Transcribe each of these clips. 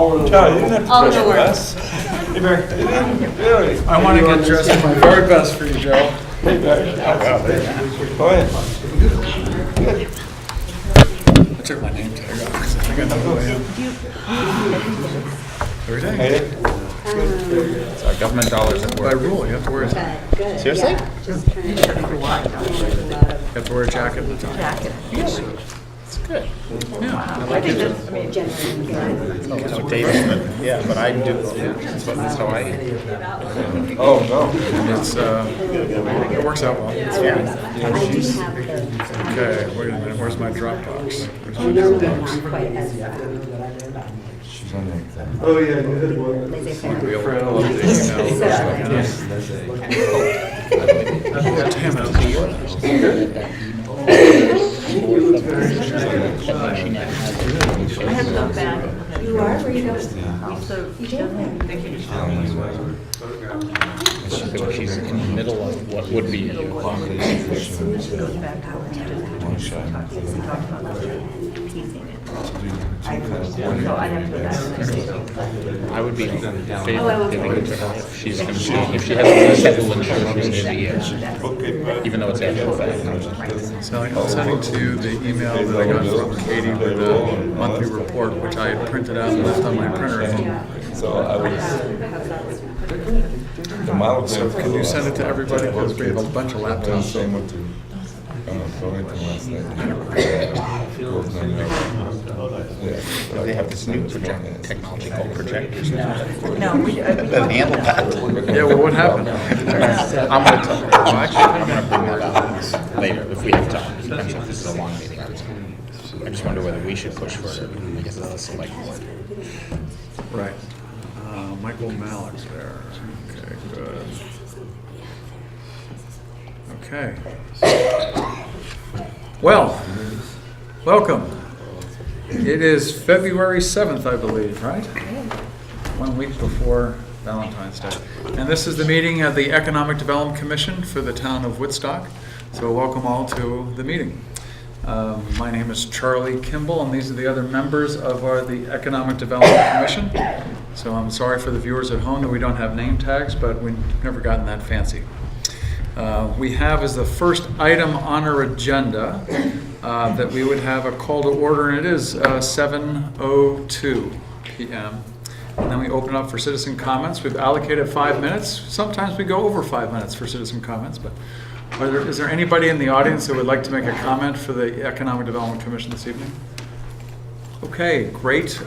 Charlie, you didn't have to no dress worries. for us. You didn't, really. I want to get dressed in my very best for you, Joe. Hey, Barry. Go ahead. I took my name tag off because I think I know who I am. Every day. Hey, So government dollars at By work. rule, you have to wear a Good. Seriously? Yeah, just trying to figure out. You have to wear a jacket at the time. It's good. Yeah. I think that's, I mean, generally. So Davis, yeah, but I do. That's how I. Oh, no. And it's, it works out well. I do have the, Okay, wait a minute, where's my Dropbox? Where's I my know they're Dropbox? not quite as, Oh, yeah, you had one. Be able to pull up the email. I have to go back. You are, where you going? So You did? She's in the middle of what would be. as soon as it goes back out, we talked about piecing it. So I have to go back. I would be in favor Oh, I of won't giving say it to her if she's going to, if she has a schedule and she's going to be here, even though it's after the fact. So I'm sending to you the email that I got from Katie with the monthly report, which I had printed out and left on my printer at home. So I was, the model. So can you send it to everybody, because we have a bunch of laptops. Same with the, Burlington last night. Yeah. They have this new technology called projectors now No, we that handle that. Yeah, well, what happened? I'm going to tell her. Well, actually, I'm going to bring that up later if we have time. Depends if this is a long meeting. I just wonder whether we should push for it. I guess it's the select board. Right. Michael Malik's there. Okay, good. Okay. Well, welcome. It is February 7th, I believe, right? 1 week before Valentine's Day. And this is the meeting of the Economic Development Commission for the town of Woodstock. So welcome all to the meeting. My name is Charlie Kimball, and these are the other members of the Economic Development Commission. So I'm sorry for the viewers at home that we don't have name tags, but we've never gotten that fancy. We have as the first item on our agenda that we would have a call to order, and it is 7:02 p.m. And then we open up for citizen comments. We've allocated 5 minutes. Sometimes we go over 5 minutes for citizen comments, but is there anybody in the audience that would like to make a comment for the Economic Development Commission this evening? Okay, great.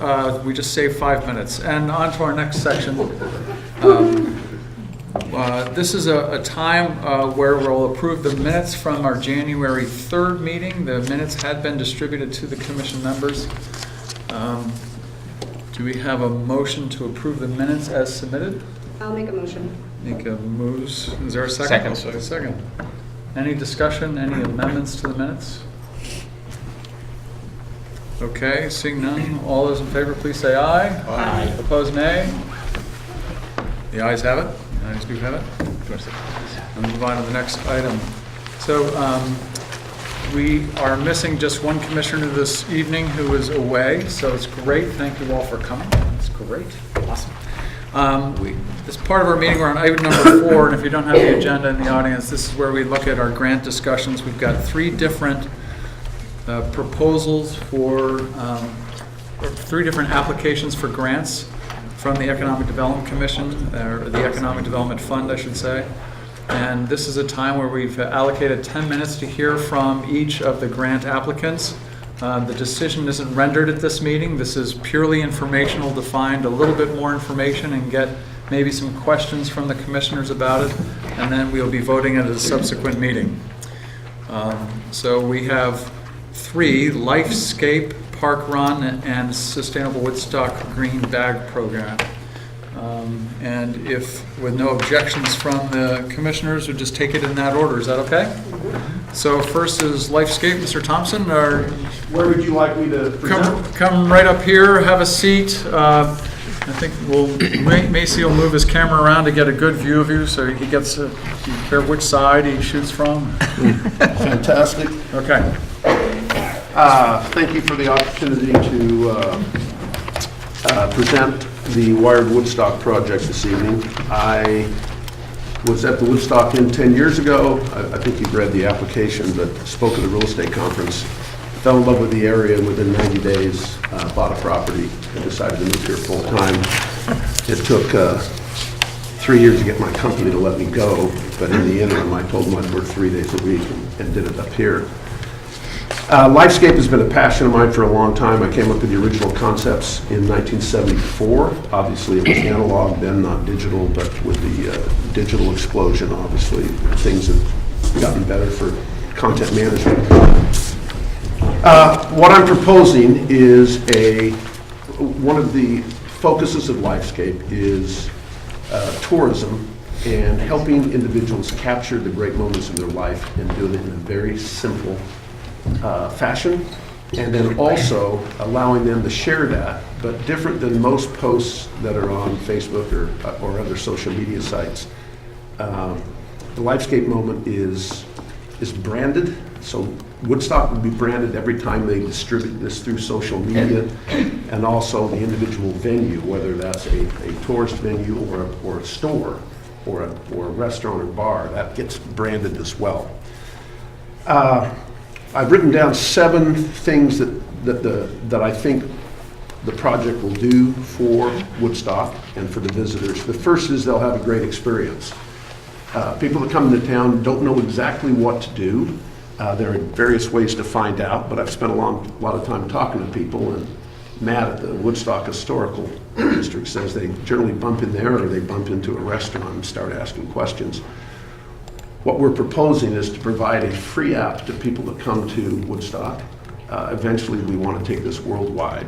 We just saved 5 minutes. And on to our next section. This is a time where we'll approve the minutes from our January 3rd meeting. The minutes had been distributed to the commission members. Do we have a motion to approve the minutes as submitted? I'll make a motion. Nika moves. Is there a second? Second. Second. Any discussion, any amendments to the minutes? Okay, seeing none, all those in favor, please say aye. Aye. Opposed, nay. The ayes have it. The ayes do have it. And move on to the next item. So we are missing just one commissioner this evening who is away, so it's great. Thank you all for coming. It's great. Awesome. As part of our meeting, we're on item number 4, and if you don't have the agenda in the audience, this is where we look at our grant discussions. We've got 3 different proposals for 3 different applications for grants from the Economic Development Commission, or the Economic Development Fund, I should say. And this is a time where we've allocated 10 minutes to hear from each of the grant applicants. The decision isn't rendered at this meeting. This is purely informational to find a little bit more information and get maybe some questions from the commissioners about it, and then we'll be voting at a subsequent meeting. So we have 3: Lifescape, Park Run, and Sustainable Woodstock Green Bag Program. And if, with no objections from the commissioners, we'll just take it in that order. Is that okay? So first is Lifescape. Mr. Thompson, or where would you like me to present? Come right up here, have a seat. I think Macy will move his camera around to get a good view of you, so he gets to hear which side he shoots from. Fantastic. Okay. Thank you for the opportunity to present the Wired Woodstock project this evening. I was at the Woodstock Inn 10 years ago. I think you've read the application, but spoke at the real estate conference. Fell in love with the area, and within 90 days bought a property and decided to move here full time. It took 3 years to get my company to let me go, but in the interim I told them I'd work 3 days a week and did it up here. Lifescape has been a passion of mine for a long time. I came up with the original concepts in 1974. Obviously it was analog then, not digital, but with the digital explosion, obviously things have gotten better for content management. What I'm proposing is one of the focuses of Lifescape is tourism and helping individuals capture the great moments of their life and doing it in a very simple fashion, and then also allowing them to share that, but different than most posts that are on Facebook or other social media sites. The Lifescape moment is branded, so Woodstock will be branded every time they distribute this through social media, and also the individual venue, whether that's a tourist venue or a store or a restaurant or bar, that gets branded as well. I've written down 7 things that I think the project will do for Woodstock and for the visitors. The first is they'll have a great experience. People that come into town don't know exactly what to do. There are various ways to find out, but I've spent a lot of time talking to people, and Matt at the Woodstock Historical District says they generally bump in there or they bump into a restaurant and start asking questions. What we're proposing is to provide a free app to people that come to Woodstock. Eventually we want to take this worldwide,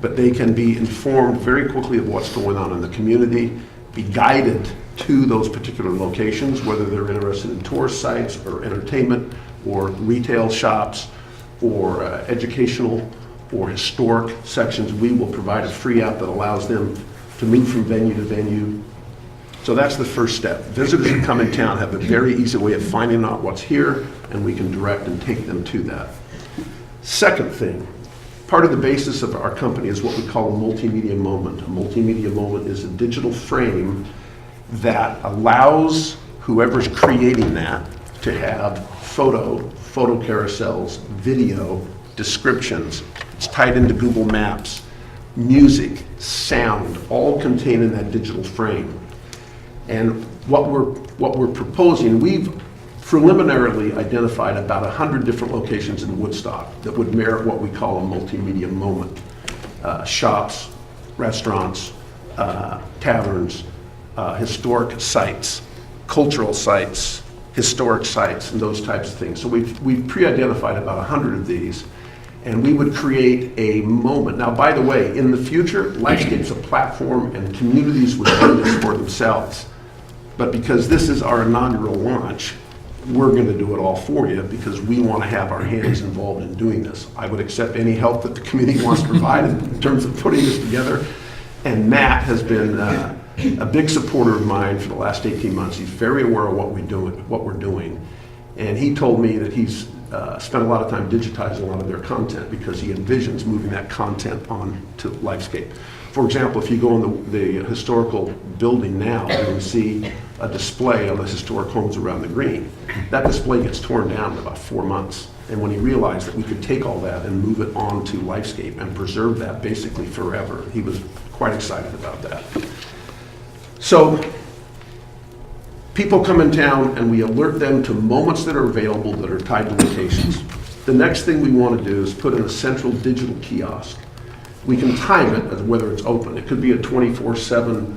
but they can be informed very quickly of what's going on in the community, be guided to those particular locations, whether they're interested in tourist sites or entertainment or retail shops or educational or historic sections. We will provide a free app that allows them to move from venue to venue. So that's the first step. Visitors who come in town have a very easy way of finding out what's here, and we can direct and take them to that. Second thing, part of the basis of our company is what we call a multimedia moment. A multimedia moment is a digital frame that allows whoever's creating that to have photo carousels, video, descriptions. It's tied into Google Maps, music, sound, all contained in that digital frame. And what we're proposing, we've preliminarily identified about 100 different locations in Woodstock that would merit what we call a multimedia moment. Shops, restaurants, taverns, historic sites, cultural sites, historic sites, and those types of things. So we've pre-identified about 100 of these, and we would create a moment. Now, by the way, in the future, Lifescape's a platform and communities would do this for themselves. But because this is our inaugural launch, we're going to do it all for you because we want to have our hands involved in doing this. I would accept any help that the committee wants to provide in terms of putting this together. And Matt has been a big supporter of mine for the last 18 months. He's very aware of what we're doing. And he told me that he's spent a lot of time digitizing a lot of their content because he envisions moving that content on to Lifescape. For example, if you go in the historical building now, you can see a display of the historic homes around the green. That display gets torn down in about 4 months. And when he realized that we could take all that and move it on to Lifescape and preserve that basically forever, he was quite excited about that. So people come in town and we alert them to moments that are available that are tied to locations. The next thing we want to do is put in a central digital kiosk. We can time it as whether it's open. It could be a 24/7,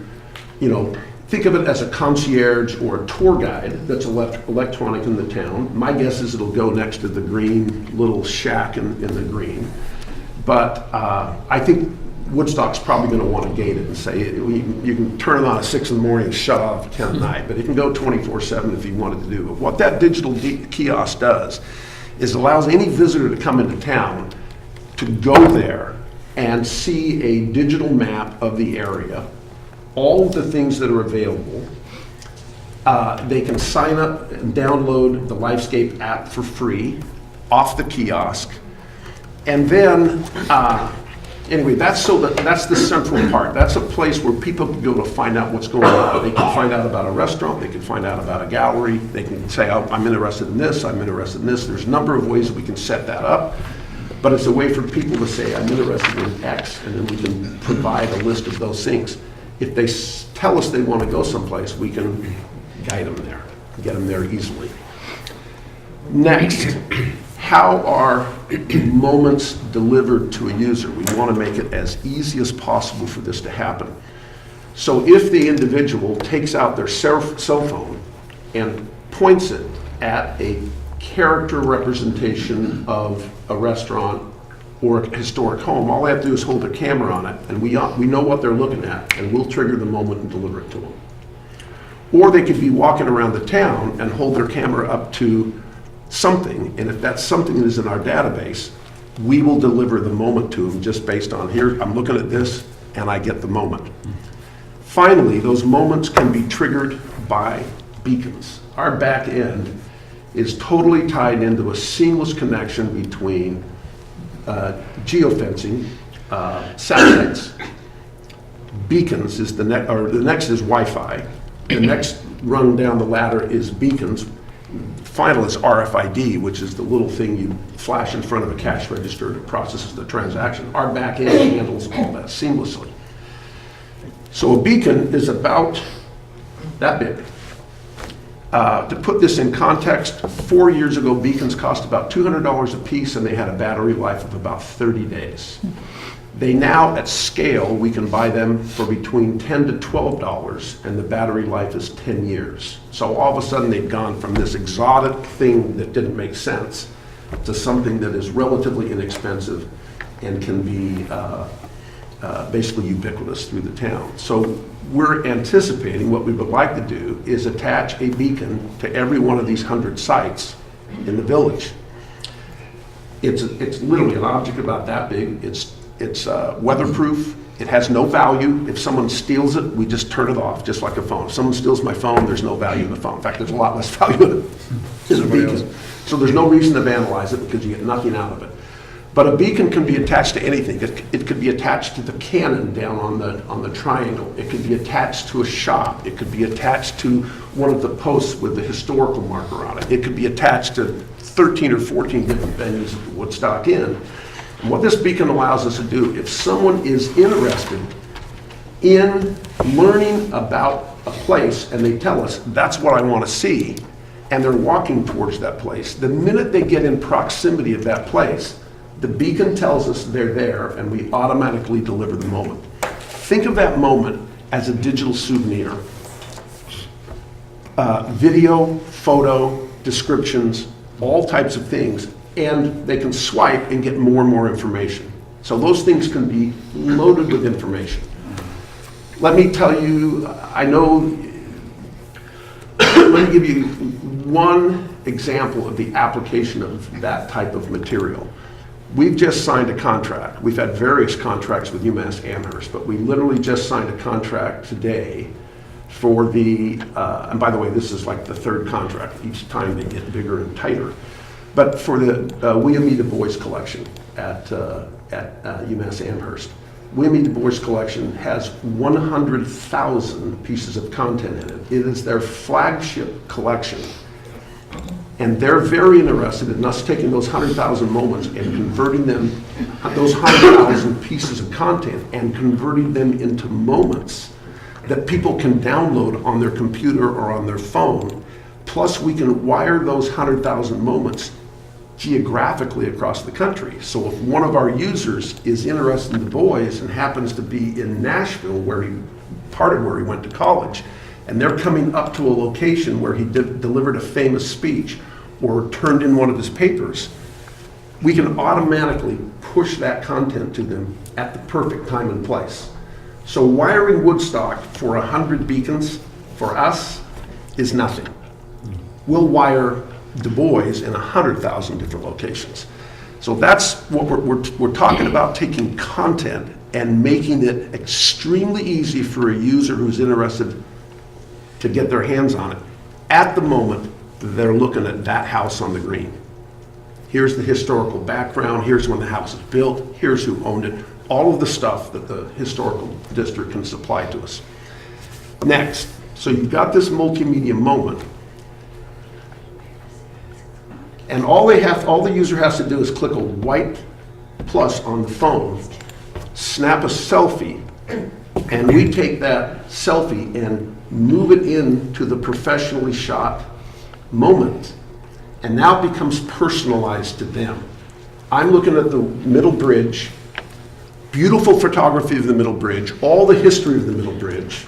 think of it as a concierge or a tour guide that's electronic in the town. My guess is it'll go next to the green little shack in the green. But I think Woodstock's probably going to want to gate it and say you can turn it on at 6 in the morning and shut off at 10 at night, but it can go 24/7 if you wanted to do it. What that digital kiosk does is allows any visitor to come into town to go there and see a digital map of the area, all of the things that are available. They can sign up and download the Lifescape app for free off the kiosk, and then Anyway, that's the central part. That's a place where people can go to find out what's going on. They can find out about a restaurant, they can find out about a gallery, they can say, oh, I'm interested in this, I'm interested in this. There's a number of ways that we can set that up, but it's a way for people to say, I'm interested in X, and then we can provide a list of those things. If they tell us they want to go someplace, we can guide them there, get them there easily. Next, how are moments delivered to a user? We want to make it as easy as possible for this to happen. So if the individual takes out their cell phone and points it at a character representation of a restaurant or a historic home, all they have to do is hold their camera on it, and we know what they're looking at, and we'll trigger the moment and deliver it to them. Or they could be walking around the town and hold their camera up to something, and if that something is in our database, we will deliver the moment to them just based on, here, I'm looking at this, and I get the moment. Finally, those moments can be triggered by beacons. Our back end is totally tied into a seamless connection between geofencing, satellites, beacons is the next is Wi-Fi. The next rung down the ladder is beacons. Final is RFID, which is the little thing you flash in front of a cash register that processes the transaction. Our back end handles all that seamlessly. So a beacon is about that big. To put this in context, 4 years ago, beacons cost about $200 a piece, and they had a battery life of about 30 days. They now, at scale, we can buy them for between $10 to $12, and the battery life is 10 years. So all of a sudden, they've gone from this exotic thing that didn't make sense to something that is relatively inexpensive and can be basically ubiquitous through the town. So we're anticipating, what we would like to do is attach a beacon to every one of these 100 sites in the village. It's literally an object about that big. It's weatherproof. It has no value. If someone steals it, we just turn it off, just like a phone. If someone steals my phone, there's no value in the phone. In fact, there's a lot less value in it in a beacon. So there's no reason to vandalize it because you get nothing out of it. But a beacon can be attached to anything. It could be attached to the cannon down on the triangle. It could be attached to a shop. It could be attached to one of the posts with the historical marker on it. It could be attached to 13 or 14 different venues at the Woodstock Inn. And what this beacon allows us to do, if someone is interested in learning about a place and they tell us, that's what I want to see, and they're walking towards that place, the minute they get in proximity of that place, the beacon tells us they're there, and we automatically deliver the moment. Think of that moment as a digital souvenir. Video, photo, descriptions, all types of things, and they can swipe and get more and more information. So those things can be loaded with information. Let me tell you, let me give you one example of the application of that type of material. We've just signed a contract. We've had various contracts with UMass Amherst, but we literally just signed a contract today for the, and by the way, this is like the third contract. Each time they get bigger and tighter. But for the William E. Du Bois collection at UMass Amherst. William E. Du Bois collection has 100,000 pieces of content in it. It is their flagship collection. And they're very interested in us taking those 100,000 moments and converting them, those 100,000 pieces of content, and converting them into moments that people can download on their computer or on their phone. Plus, we can wire those 100,000 moments geographically across the country. So if one of our users is interested in Du Bois and happens to be in Nashville, part of where he went to college, and they're coming up to a location where he delivered a famous speech or turned in one of his papers, we can automatically push that content to them at the perfect time and place. So wiring Woodstock for 100 beacons, for us, is nothing. We'll wire Du Bois in 100,000 different locations. So that's what we're talking about, taking content and making it extremely easy for a user who's interested to get their hands on it at the moment that they're looking at that house on the green. Here's the historical background, here's when the house was built, here's who owned it. all of the stuff that the historical district can supply to us. Next, so you've got this multimedia moment, and all the user has to do is click a white plus on the phone, snap a selfie, and we take that selfie and move it into the professionally shot moment. And now it becomes personalized to them. I'm looking at the middle bridge, beautiful photography of the middle bridge, all the history of the middle bridge,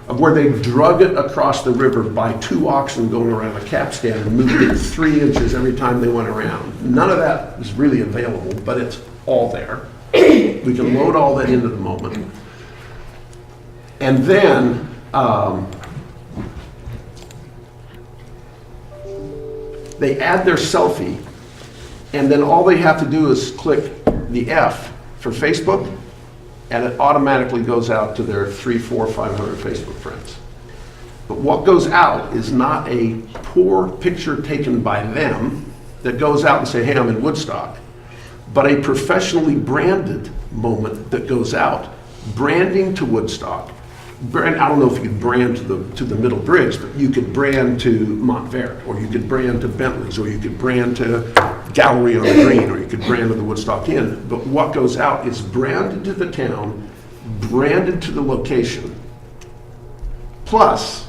of where they drug it across the river by 2 oxen going around a capstan and moved it 3 inches every time they went around. None of that is really available, but it's all there. We can load all that into the moment. And then, they add their selfie, and then all they have to do is click the F for Facebook, and it automatically goes out to their 300, 400, 500 Facebook friends. But what goes out is not a poor picture taken by them that goes out and say, hey, I'm in Woodstock, but a professionally branded moment that goes out, branding to Woodstock. I don't know if you could brand to the middle bridge, but you could brand to Montverde, or you could brand to Bentley's, or you could brand to Gallery on the Green, or you could brand to the Woodstock Inn. But what goes out is branded to the town, branded to the location. Plus,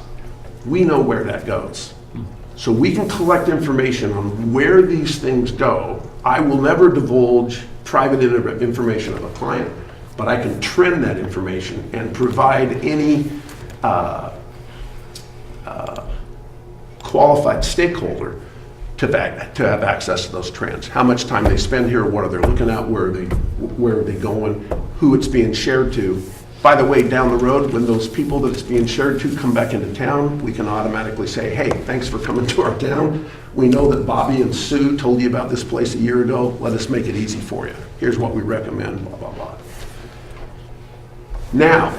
we know where that goes. So we can collect information on where these things go. I will never divulge private information of a client, but I can trend that information and provide any qualified stakeholder to have access to those trends. How much time they spend here, what are they looking at, where are they going, who it's being shared to. By the way, down the road, when those people that it's being shared to come back into town, we can automatically say, hey, thanks for coming to our town. We know that Bobby and Sue told you about this place a year ago. Let us make it easy for you. Here's what we recommend, blah, blah, blah. Now,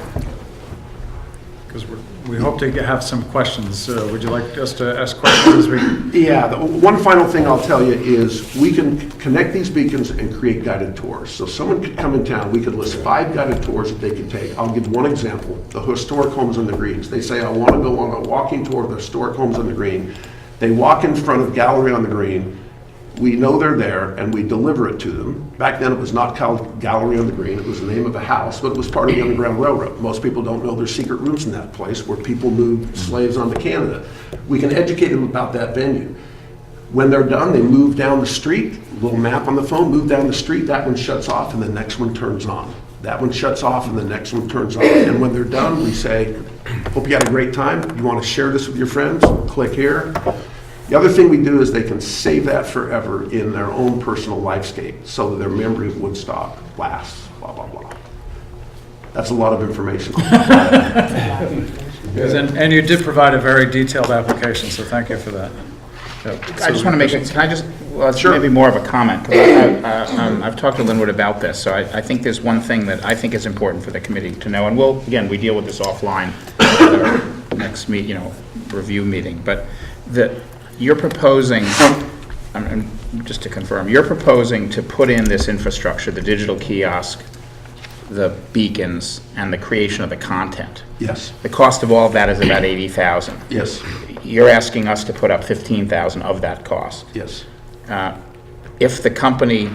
Because we hope to have some questions. Would you like us to ask questions as we? yeah, the one final thing I'll tell you is we can connect these beacons and create guided tours. So someone could come in town, we could list 5 guided tours that they could take. I'll give one example, the historic homes on the Greens. They say, I want to go on a walking tour of the historic homes on the Green. They walk in front of Gallery on the Green. We know they're there, and we deliver it to them. Back then, it was not called Gallery on the Green. It was the name of a house, but it was part of the Underground Railroad. Most people don't know there's secret rooms in that place where people moved slaves onto Canada. We can educate them about that venue. When they're done, they move down the street, little map on the phone, move down the street, that one shuts off, and the next one turns on. That one shuts off, and the next one turns on. And when they're done, we say, hope you had a great time. You want to share this with your friends? Click here. The other thing we do is they can save that forever in their own personal lifescape so that their memory of Woodstock lasts, blah, blah, blah. That's a lot of information. And you did provide a very detailed application, so thank you for that. I just want to make it, can I just, well, it's Sure. maybe more of a comment, because I've talked to Linwood about this, so I think there's one thing that I think is important for the committee to know, and we'll, again, we deal with this offline at our next review meeting, but that you're proposing, just to confirm, you're proposing to put in this infrastructure, the digital kiosk, the beacons, and the creation of the content. Yes, The cost of all of that is about $80,000. yes, You're asking us to put up $15,000 of that cost. yes. If the company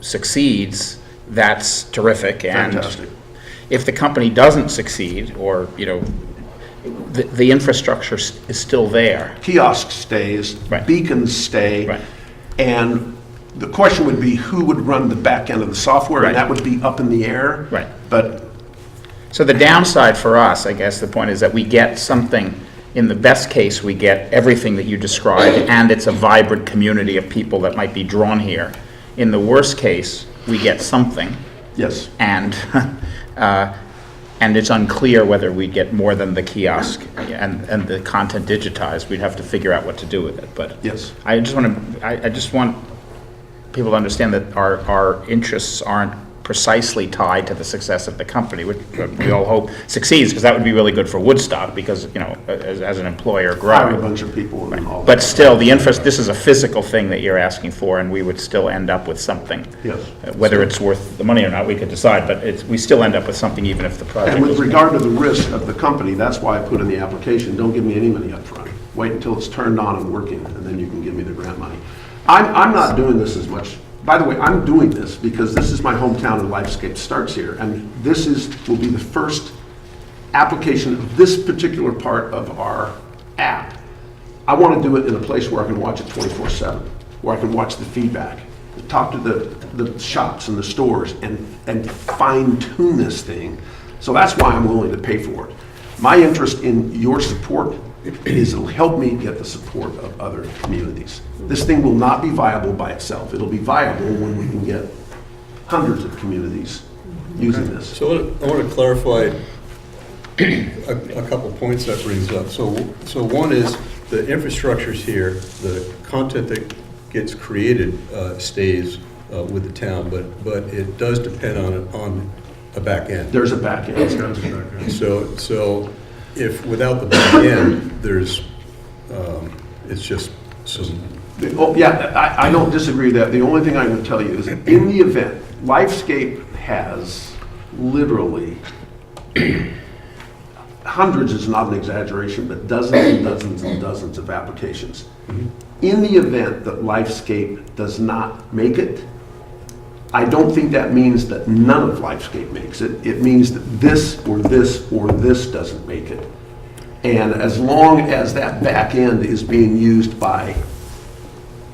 succeeds, that's terrific. And Fantastic. if the company doesn't succeed, or, the infrastructure is still there. Kiosk stays, Right. beacons stay, Right. and the question would be who would run the back end of the software, Right. and that would be up in the air. Right. But So the downside for us, I guess the point is that we get something, in the best case, we get everything that you described, and it's a vibrant community of people that might be drawn here. In the worst case, we get something, yes, and and it's unclear whether we get more than the kiosk and the content digitized. We'd have to figure out what to do with it. But yes, I just want people to understand that our interests aren't precisely tied to the success of the company, which we all hope succeeds, because that would be really good for Woodstock, because, you know, as an employer Hire a growing. bunch of people and all. But still, this is a physical thing that you're asking for, and we would still end up with something. Yes. Whether it's worth the money or not, we could decide, but we still end up with something even if the project And with was- regard to the risk of the company, that's why I put in the application, don't give me any money up front. Wait until it's turned on and working, and then you can give me the grant money. I'm not doing this as much. By the way, I'm doing this because this is my hometown and Lifescape starts here. And this will be the first application of this particular part of our app. I want to do it in a place where I can watch it 24/7, where I can watch the feedback, talk to the shops and the stores and fine tune this thing. So that's why I'm willing to pay for it. My interest in your support is it'll help me get the support of other communities. This thing will not be viable by itself. It'll be viable when we can get hundreds of communities using this. So I want to clarify a couple points that brings up. So one is the infrastructure's here, the content that gets created stays with the town, but it does depend on a back end. There's a back end. So if without the back end, it's just some. Oh, yeah, I don't disagree with that. The only thing I can tell you is in the event, Lifescape has literally hundreds is not an exaggeration, but dozens and dozens and dozens of applications. In the event that Lifescape does not make it, I don't think that means that none of Lifescape makes it. It means that this or this or this doesn't make it. And as long as that back end is being used by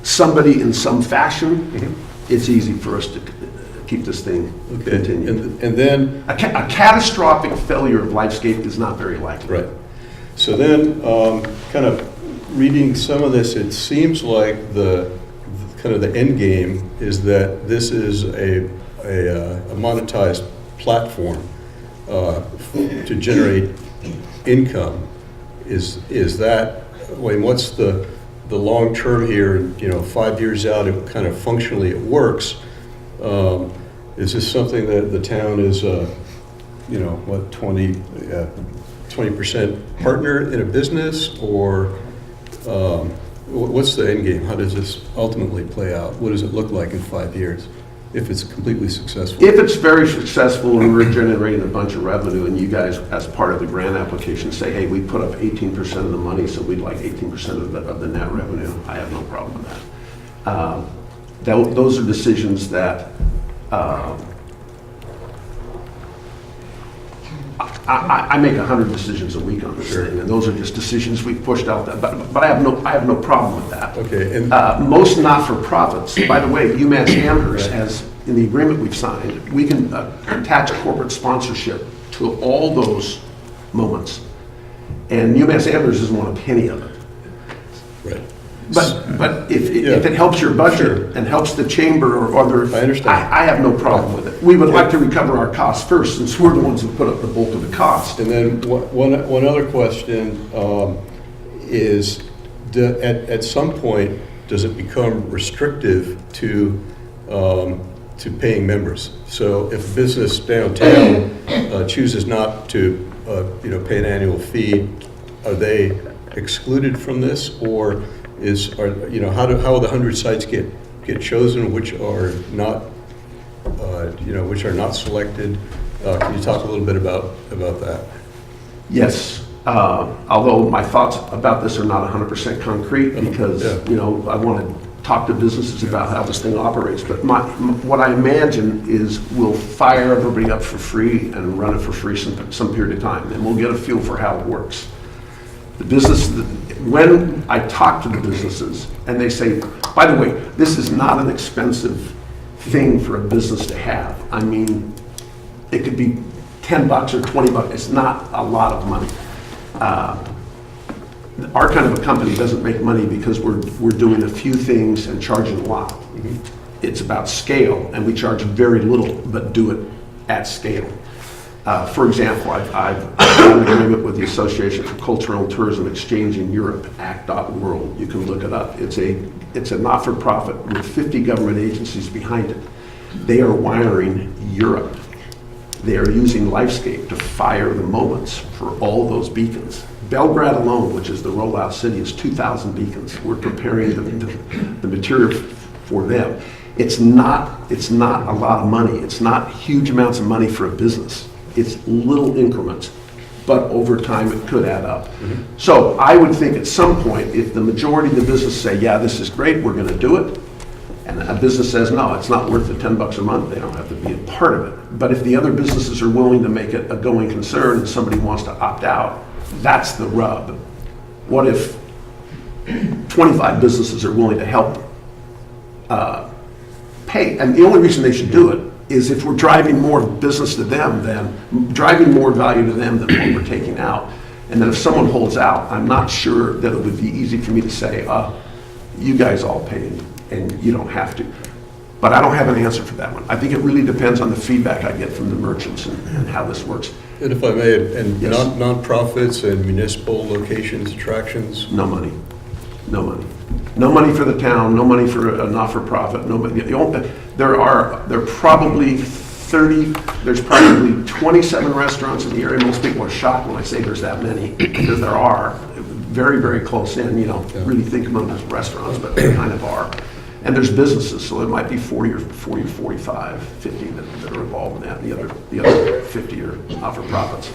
somebody in some fashion, it's easy for us to keep this thing continuing. And then A catastrophic failure of Lifescape is not very likely. right. So then, kind of reading some of this, it seems like the kind of the end game is that this is a monetized platform to generate income. Is that, I mean, what's the long term here? 5 years out, it kind of functionally it works. Is this something that the town is, 20% partner in a business, or what's the end game? How does this ultimately play out? What does it look like in 5 years if it's completely successful? If it's very successful and we're generating a bunch of revenue and you guys, as part of the grant application, say, hey, we put up 18% of the money, so we'd like 18% of the net revenue, I have no problem with that. Those are decisions that I make 100 decisions a week on this thing, and those are just decisions we've pushed out. But I have no problem with that. Okay. And most not-for-profits, by the way, UMass Amherst has, in the agreement we've signed, we can attach corporate sponsorship to all those moments, and UMass Amherst doesn't want a penny of it. right. But if it helps your budget and helps the chamber or other, I understand. I have no problem with it. We would like to recover our costs first, since we're the ones who put up the bulk of the cost. And then one other question is, at some point, does it become restrictive to paying members? So if a business downtown chooses not to pay an annual fee, are they excluded from this, or how will the 100 sites get chosen, which are not selected? Can you talk a little bit about that? Yes, although my thoughts about this are not 100% concrete, because I want to talk to businesses about how this thing operates. But what I imagine is we'll fire everybody up for free and run it for free some period of time, and we'll get a feel for how it works. The business, when I talk to the businesses and they say, by the way, this is not an expensive thing for a business to have. I mean, it could be $10 or $20. It's not a lot of money. Our kind of a company doesn't make money because we're doing a few things and charging a lot. Mm-hmm. It's about scale, and we charge very little, but do it at scale. For example, I've done an agreement with the Association for Cultural and Tourism Exchange in Europe, ACT.world. You can look it up. It's a not-for-profit with 50 government agencies behind it. They are wiring Europe. They are using Lifescape to fire the moments for all those beacons. Belgrade alone, which is the rollout city, is 2,000 beacons. We're preparing the material for them. It's not a lot of money. It's not huge amounts of money for a business. It's little increments, but over time it could add up. So I would think at some point, if the majority of the business say, yeah, this is great, we're going to do it, and a business says, no, it's not worth the $10 a month, they don't have to be a part of it. But if the other businesses are willing to make it a going concern and somebody wants to opt out, that's the rub. What if 25 businesses are willing to help pay? And the only reason they should do it is if we're driving more business to them driving more value to them than what we're taking out. And then if someone holds out, I'm not sure that it would be easy for me to say, you guys all pay and you don't have to. But I don't have an answer for that one. I think it really depends on the feedback I get from the merchants and how this works. And if I may, and Yes. nonprofits and municipal locations, attractions? No money. No money. No money for the town, no money for a not-for-profit, no money. There are probably 27 restaurants in the area. Most people are shocked when I say there's that many, because there are. Very, very close in, you don't really think of them as restaurants, but they kind of are. And there's businesses, so there might be 40 or 45, 50 that are involved in that. The other 50 are not-for-profits.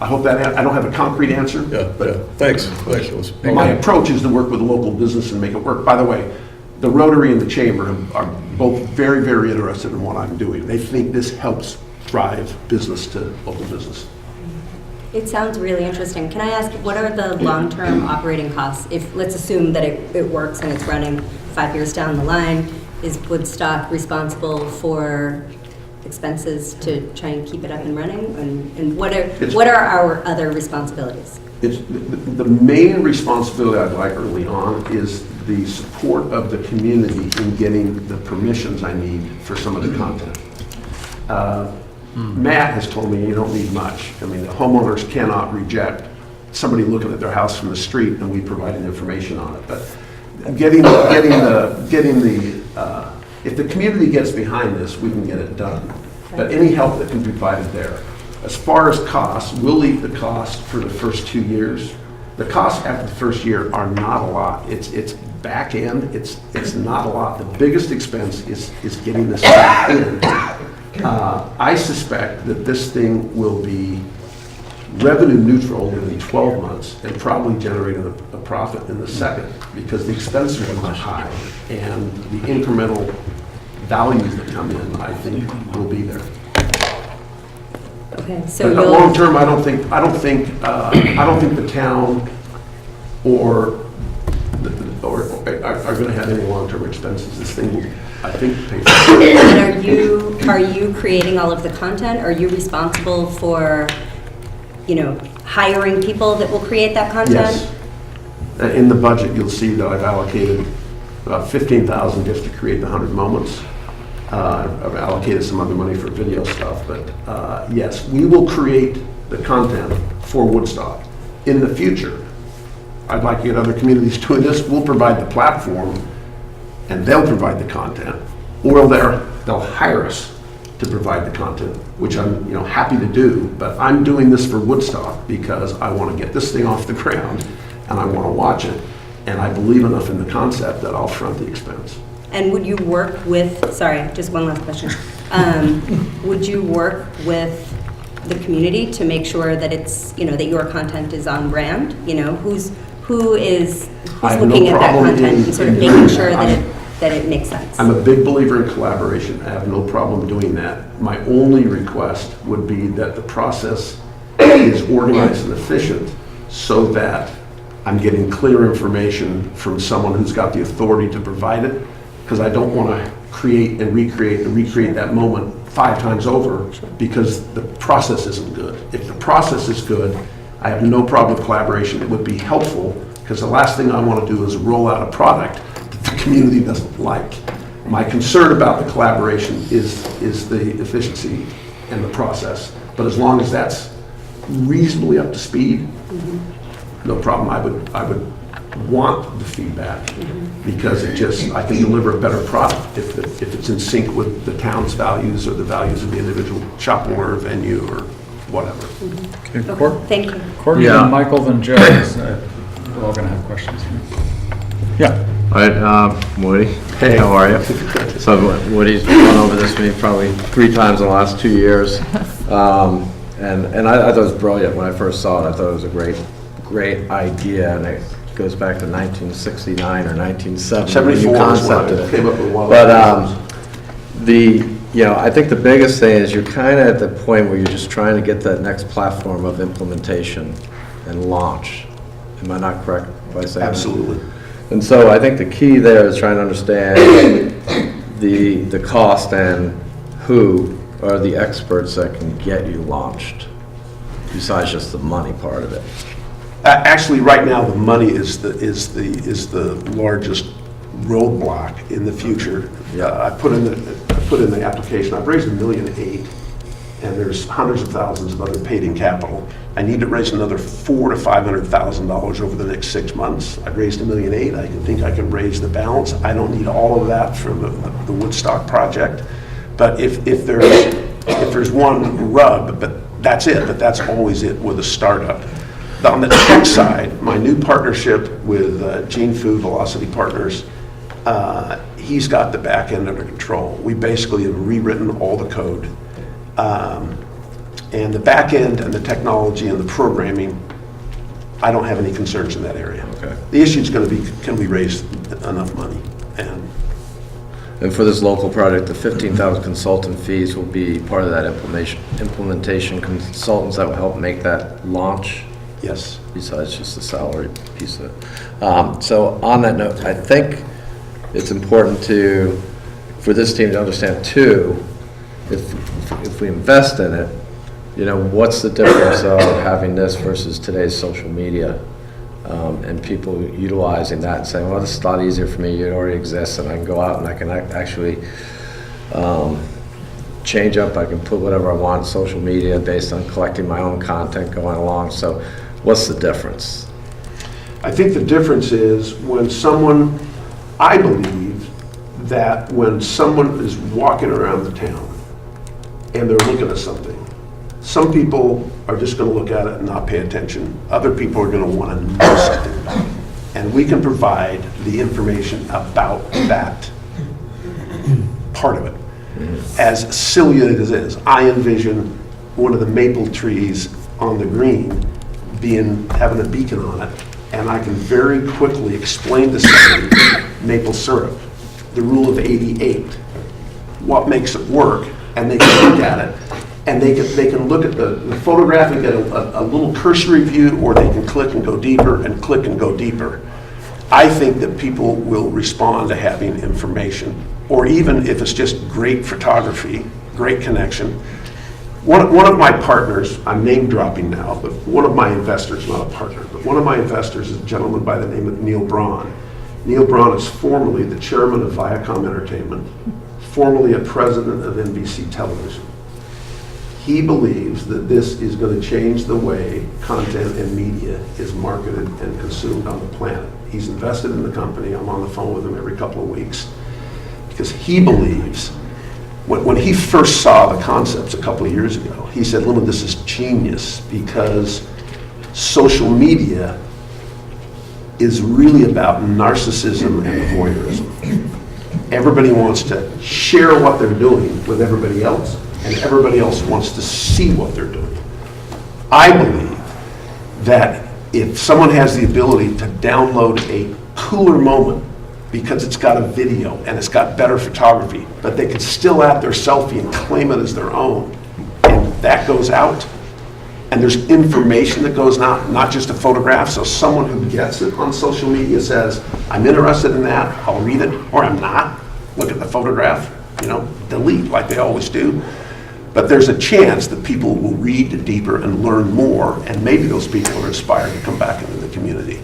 I hope that, I don't have a concrete answer. But thanks. My approach is to work with a local business and make it work. By the way, the Rotary and the Chamber are both very, very interested in what I'm doing. They think this helps drive business to local business. It sounds really interesting. Can I ask, what are the long-term operating costs? If, let's assume that it works and it's running 5 years down the line, is Woodstock responsible for expenses to try and keep it up and running? And what are our other responsibilities? The main responsibility I'd like early on is the support of the community in getting the permissions I need for some of the content. Matt has told me you don't need much. I mean, the homeowners cannot reject somebody looking at their house from the street and we providing information on it. But if the community gets behind this, we can get it done. But any help that can be provided there. As far as costs, we'll leave the cost for the first 2 years. The costs after the first year are not a lot. It's back end, it's not a lot. The biggest expense is getting this back in. I suspect that this thing will be revenue neutral within 12 months and probably generate a profit in the second, because the expenses are not high and the incremental values that come in, I think, will be there. Okay, so But long term, I don't think the town or are going to have any long term expenses. This thing will, I think, pay for it. And are you creating all of the content? Are you responsible for, hiring people that will create that content? Yes. In the budget, you'll see that I've allocated about $15,000 just to create the 100 moments. I've allocated some other money for video stuff, but yes, we will create the content for Woodstock. In the future, I'd like to get other communities doing this. We'll provide the platform, and they'll provide the content, or they'll hire us to provide the content, which I'm happy to do. But I'm doing this for Woodstock because I want to get this thing off the ground, and I want to watch it, and I believe enough in the concept that I'll front the expense. And would you work with, sorry, just one last question. Would you work with the community to make sure that it's, that your content is on brand? Who's looking at that content and sort of making sure that it makes sense? I'm a big believer in collaboration. I have no problem doing that. My only request would be that the process is organized and efficient so that I'm getting clear information from someone who's got the authority to provide it, because I don't want to create and recreate that moment 5 times over because the process isn't good. If the process is good, I have no problem with collaboration. It would be helpful, because the last thing I want to do is roll out a product that the community doesn't like. My concern about the collaboration is the efficiency and the process. But as long as that's reasonably up to speed, no problem. I would want the feedback because I can deliver a better product if it's in sync with the town's values or the values of the individual shopping or venue or whatever. Okay, Thank you. Courtney, Yeah. then Michael, then Joe. We're all going to have questions. Yeah. All right, Woody. Hey, how are you? So Woody's gone over this with me probably 3 times in the last 2 years. And I thought it was brilliant when I first saw it. I thought it was a great idea, and it goes back to 1969 or 1970 when you 74 is when concepted I it. came up with one. But I think the biggest thing is you're kind of at the point where you're just trying to get that next platform of implementation and launch. Am I not correct by saying that? Absolutely. And so I think the key there is trying to understand the cost and who are the experts that can get you launched, besides just the money part of it. Actually, right now, the money is the largest roadblock in the future. I put in the application, I've raised $1.8 million, and there's hundreds of thousands of other paid-in capital. I need to raise another $400,000 to $500,000 over the next 6 months. I've raised $1.8 million. I think I can raise the balance. I don't need all of that for the Woodstock project. But if there's one rub, but that's it. But that's always it with a startup. On the tech side, my new partnership with Gene Food Velocity Partners, he's got the back end under control. We basically have rewritten all the code. And the back end and the technology and the programming, I don't have any concerns in that area. Okay. The issue is going to be, can we raise enough money? And for this local project, the 15,000 consultant fees will be part of that implementation consultants that will help make that launch, Yes. besides just the salary piece of it. So on that note, I think it's important for this team to understand too, if we invest in it, what's the difference of having this versus today's social media, and people utilizing that and saying, well, this is a lot easier for me, it already exists, and I can go out and I can actually change up, I can put whatever I want on social media based on collecting my own content going along. So what's the difference? I think the difference is I believe that when someone is walking around the town and they're looking at something, some people are just going to look at it and not pay attention. Other people are going to want to know something about it. And we can provide the information about that part of it. As silly as it is, I envision one of the maple trees on the green having a beacon on it, and I can very quickly explain to somebody maple syrup, the rule of 88, what makes it work, and they can look at it. And they can look at the photograph and get a little cursory view, or they can click and go deeper and click and go deeper. I think that people will respond to having information, or even if it's just great photography, great connection. One of my partners, I'm name dropping now, but one of my investors, not a partner, but one of my investors is a gentleman by the name of Neil Braun. Neil Braun is formerly the chairman of Viacom Entertainment, formerly a president of NBC Television. He believes that this is going to change the way content and media is marketed and consumed on the planet. He's invested in the company. I'm on the phone with him every couple of weeks because he believes, when he first saw the concepts a couple of years ago, he said, "Lynn, this is genius because social media is really about narcissism and voyeurism. Everybody wants to share what they're doing with everybody else, and everybody else wants to see what they're doing." I believe that if someone has the ability to download a cooler moment because it's got a video and it's got better photography, but they can still add their selfie and claim it as their own, and that goes out, and there's information that goes out, not just a photograph, so someone who gets it on social media says, "I'm interested in that, I'll read it," or "I'm not, look at the photograph," delete like they always do. But there's a chance that people will read deeper and learn more, and maybe those people are inspired to come back into the community.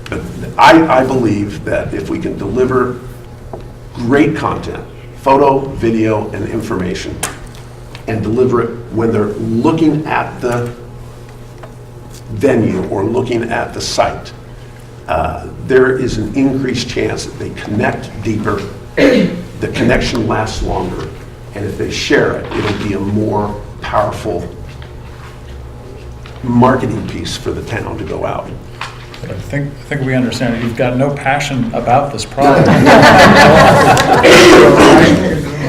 But I believe that if we can deliver great content, photo, video, and information, and deliver it when they're looking at the venue or looking at the site, there is an increased chance that they connect deeper, the connection lasts longer, and if they share it, it'll be a more powerful marketing piece for the town to go out. I think we understand that you've got no passion about this product.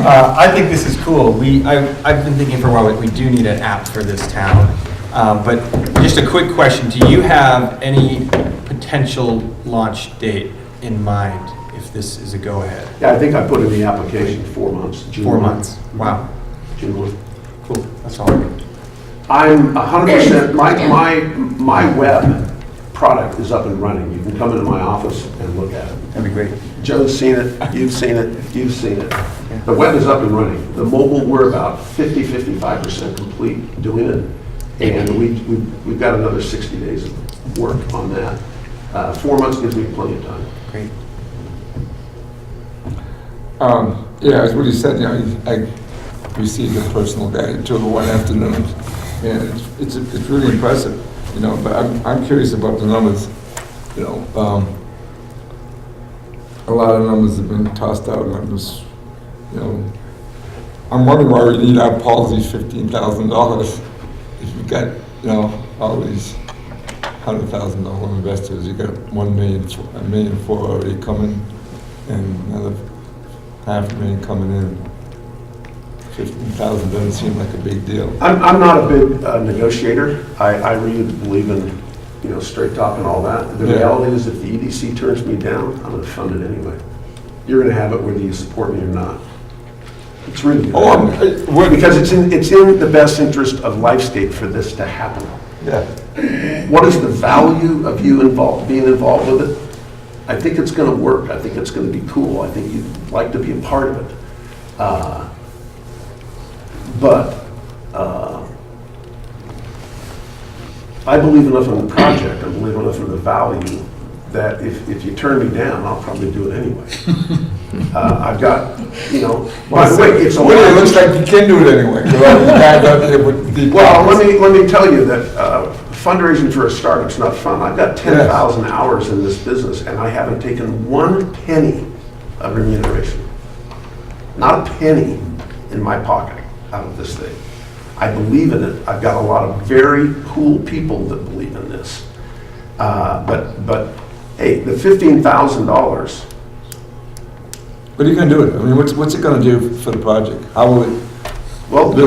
I think this is cool. I've been thinking for a while, we do need an app for this town. But just a quick question, do you have any potential launch date in mind if this is a go-ahead? Yeah, I think I put in the application 4 months. June 4 1. months, wow, June 1. cool, that's all I need. I'm 100%, my web product is up and running. You can come into my office and look at it. That'd be great. Joe's seen it, you've seen it, you've seen it. The web is up and running. The mobile, we're about 55% complete doing it. And we've got another 60 days of work on that. 4 months gives me plenty of time. Great. Yeah, as Woody said, you know, I received a personal guide tour one afternoon, and it's really impressive, you know, but I'm curious about the numbers, you know. A lot of numbers have been tossed out, and I'm just, you know, I'm wondering why we need our policy $15,000 if you've got, you know, all these $100,000 investors. You got $1 million already coming, and another $500,000 coming in. 15,000 doesn't seem like a big deal. I'm not a big negotiator. I really believe in, you know, straight talk and all that. The reality is if the EDC turns me down, I'm going to fund it anyway. You're going to have it whether you support me or not. It's really good. Because it's in the best interest of Lifescape for this to happen. Yeah. What is the value of you being involved with it? I think it's going to work. I think it's going to be cool. I think you'd like to be a part of it. But I believe enough in the project, I believe enough in the value that if you turn me down, I'll probably do it anyway. I've got, you know, by the way, it's a Well, it looks like you can do it anyway. 'Cause all these guys out there with the- Well, let me tell you that fundraising for a startup's not fun. I've got 10,000 hours in this business, and I haven't taken one penny of remuneration. Not a penny in my pocket out of this thing. I believe in it. I've got a lot of very cool people that believe in this. But hey, the $15,000. What are you going to do with it? I mean, what's it going to do for the project? How will it? Well, the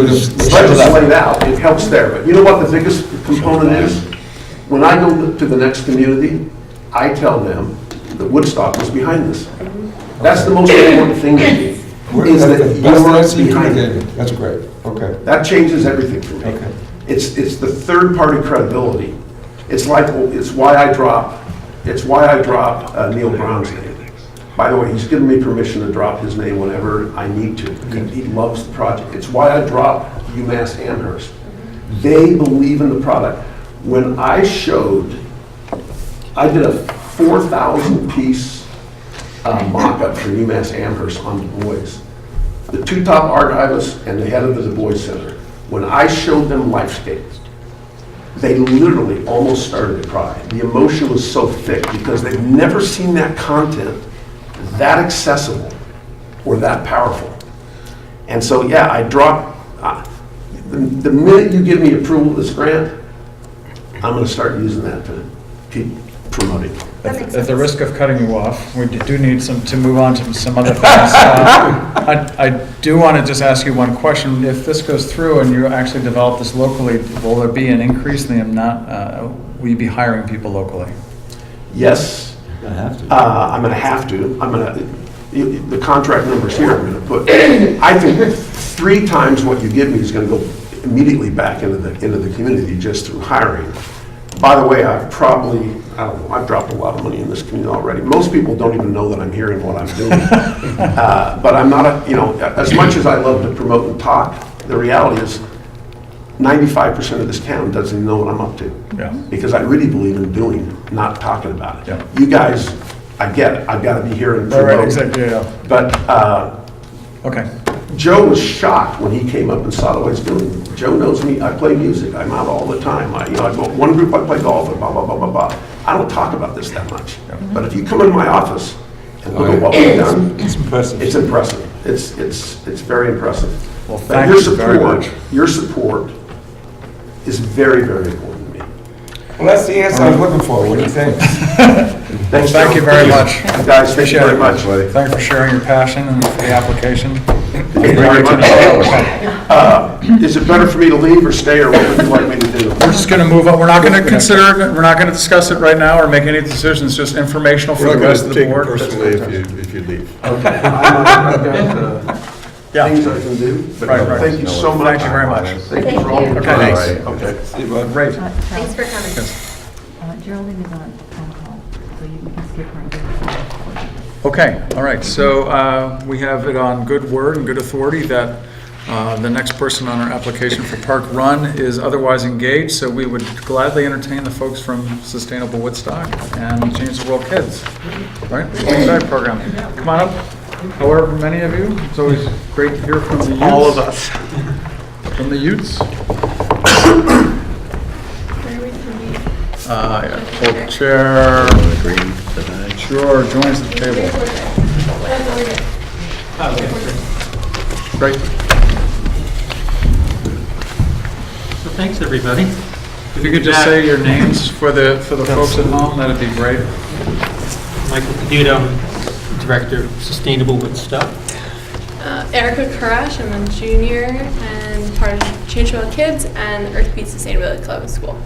budget's laid out, it helps there, but you know what the biggest component is? When I go to the next community, I tell them that Woodstock was behind this. That's the most important thing to me, is that you're behind it. That's great. Okay. That changes everything for me. Okay. It's the third-party credibility. It's why I drop Neil Brown's name. By the way, he's given me permission to drop his name whenever I need to. He loves the project. It's why I drop UMass Amherst. They believe in the product. When I did a 4,000-piece mock-up for UMass Amherst on Du Bois. The two top archivists and the head of the Du Bois Center. When I showed them Lifescape, they literally almost started to cry. The emotion was so thick because they've never seen that content that accessible or that powerful. And so, yeah, I drop, the minute you give me approval of this grant, I'm going to start using that to keep promoting. At the risk of cutting you off, we do need to move on to some other things. I do want to just ask you one question. If this goes through and you actually develop this locally, will there be an increase in the amount, will you be hiring people locally? Yes. I'm going to have to. The contract numbers here I'm going to put. I think 3 times what you give me is going to go immediately back into the community just through hiring. By the way, I've dropped a lot of money in this community already. Most people don't even know that I'm here and what I'm doing. But I'm not as much as I love to promote and talk, the reality is 95% of this town doesn't even know what I'm up to. Yeah. Because I really believe in doing, not talking about it. Yeah. You guys, I get it. I've got to be here and promote. Right, exactly, yeah. But Okay. Joe was shocked when he came up and saw what I was doing. Joe knows me. I play music. I'm out all the time. I go one group, I play golf, and blah, blah, blah, blah, blah. I don't talk about this that much. But if you come in my office and look at what we've done, It's impressive. it's impressive. It's very impressive. Well, But thank you very much. Your support is very, very important to me. Well, that's the answer I was looking for. What do you think? Thanks, Thank you Joe. very much. Guys, thank you Appreciate very it. much. Thank you for sharing your passion and for the application. Thank you very much. Is it better for me to leave or stay, or what would you like me to do? We're just going to move on. We're not going to consider, we're not going to discuss it right now or make any decisions, just informational for We're the not rest going of to the take it board. personally if you leave. Okay. I've got Yeah. things I can do, but Right, right. thank you so much. Thank you very much. Thank you for all your Okay, time. thanks. Okay. See you, bud. Great. Thanks for coming. Geraldine is on phone call, so we can skip her. Okay, all right, so we have it on good word and good authority that the next person on our application for Park Run is otherwise engaged, so we would gladly entertain the folks from Sustainable Woodstock and Change the World Kids, right? Bag program. Come on up, however many of you. It's always great to hear from the youths. All of us. From the youths. Co-chair. Sure, joins the table. Great. So thanks, everybody. If you could just say your names for the folks at home, that'd be great. Michael Caduto, Director of Sustainable Woodstock. Erica Karash, I'm a junior and part of Change the World Kids and Earth Beat Sustainability Club at school.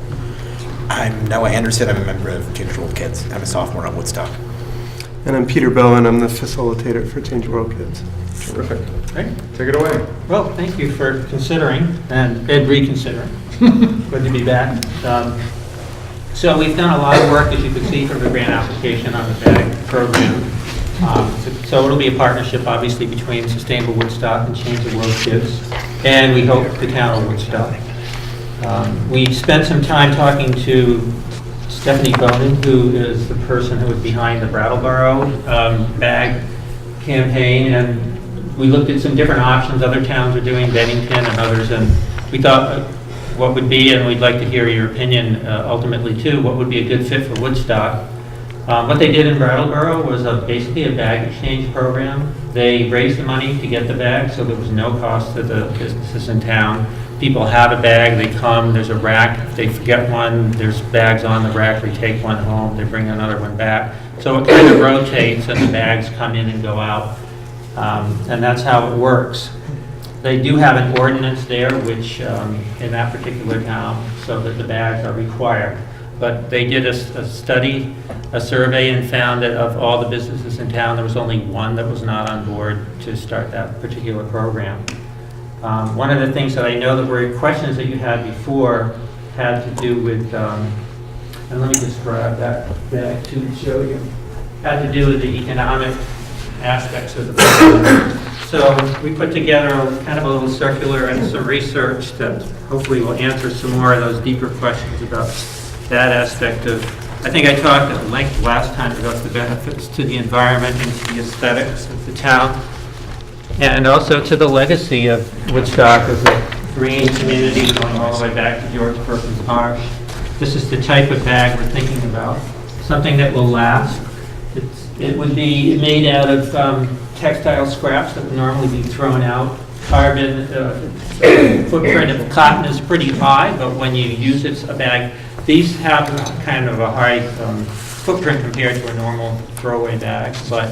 I'm Noah Anderson. I'm a member of Change the World Kids. I'm a sophomore on Woodstock. And I'm Peter Bowen. I'm the facilitator for Change the World Kids. Terrific. Right. Take it away. Well, thank you for considering and reconsidering. Good to be back. So we've done a lot of work, as you can see, from the grant application on the bag program. So it'll be a partnership, obviously, between Sustainable Woodstock and Change the World Kids, and we hope the town of Woodstock. We spent some time talking to Stephanie Bonin, who is the person who was behind the Brattleboro bag campaign, and we looked at some different options. Other towns are doing Bennington and others, and we thought what would be, and we'd like to hear your opinion ultimately too, what would be a good fit for Woodstock. What they did in Brattleboro was basically a bag exchange program. They raised the money to get the bag, so there was no cost to the businesses in town. People have a bag, they come, there's a rack. If they forget one, there's bags on the rack, they take one home, they bring another one back. So it kind of rotates and the bags come in and go out. And that's how it works. They do have an ordinance there, which in that particular town, so that the bags are required. But they did a study, a survey, and found that of all the businesses in town, there was only one that was not on board to start that particular program. One of the things that I know that were questions that you had before had to do with, and let me just grab that back to show you, had to do with the economic aspects of the program. So we put together kind of a little circular and some research that hopefully will answer some more of those deeper questions about that aspect of, I think I talked at length last time about the benefits to the environment and to the aesthetics of the town, and also to the legacy of Woodstock as a green community going all the way back to George Perkins Marsh. This is the type of bag we're thinking about, something that will last. It would be made out of textile scraps that would normally be thrown out. Carbon footprint of cotton is pretty high, but when you use it, a bag, these have kind of a high footprint compared to a normal throwaway bag, but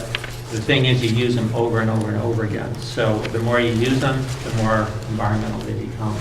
the thing is you use them over and over and over again. So the more you use them, the more environmental they become.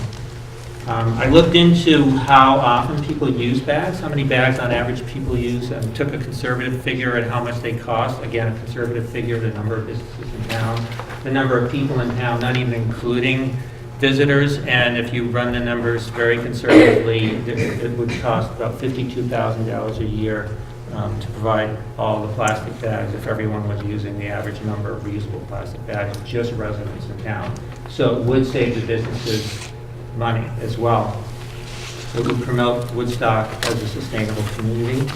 I looked into how often people use bags, how many bags on average people use, and took a conservative figure at how much they cost. Again, a conservative figure, the number of businesses in town, the number of people in town, not even including visitors. And if you run the numbers very conservatively, it would cost about $52,000 a year to provide all the plastic bags if everyone was using the average number of reusable plastic bags, just residents in town. So it would save the businesses money as well. It would promote Woodstock as a sustainable community,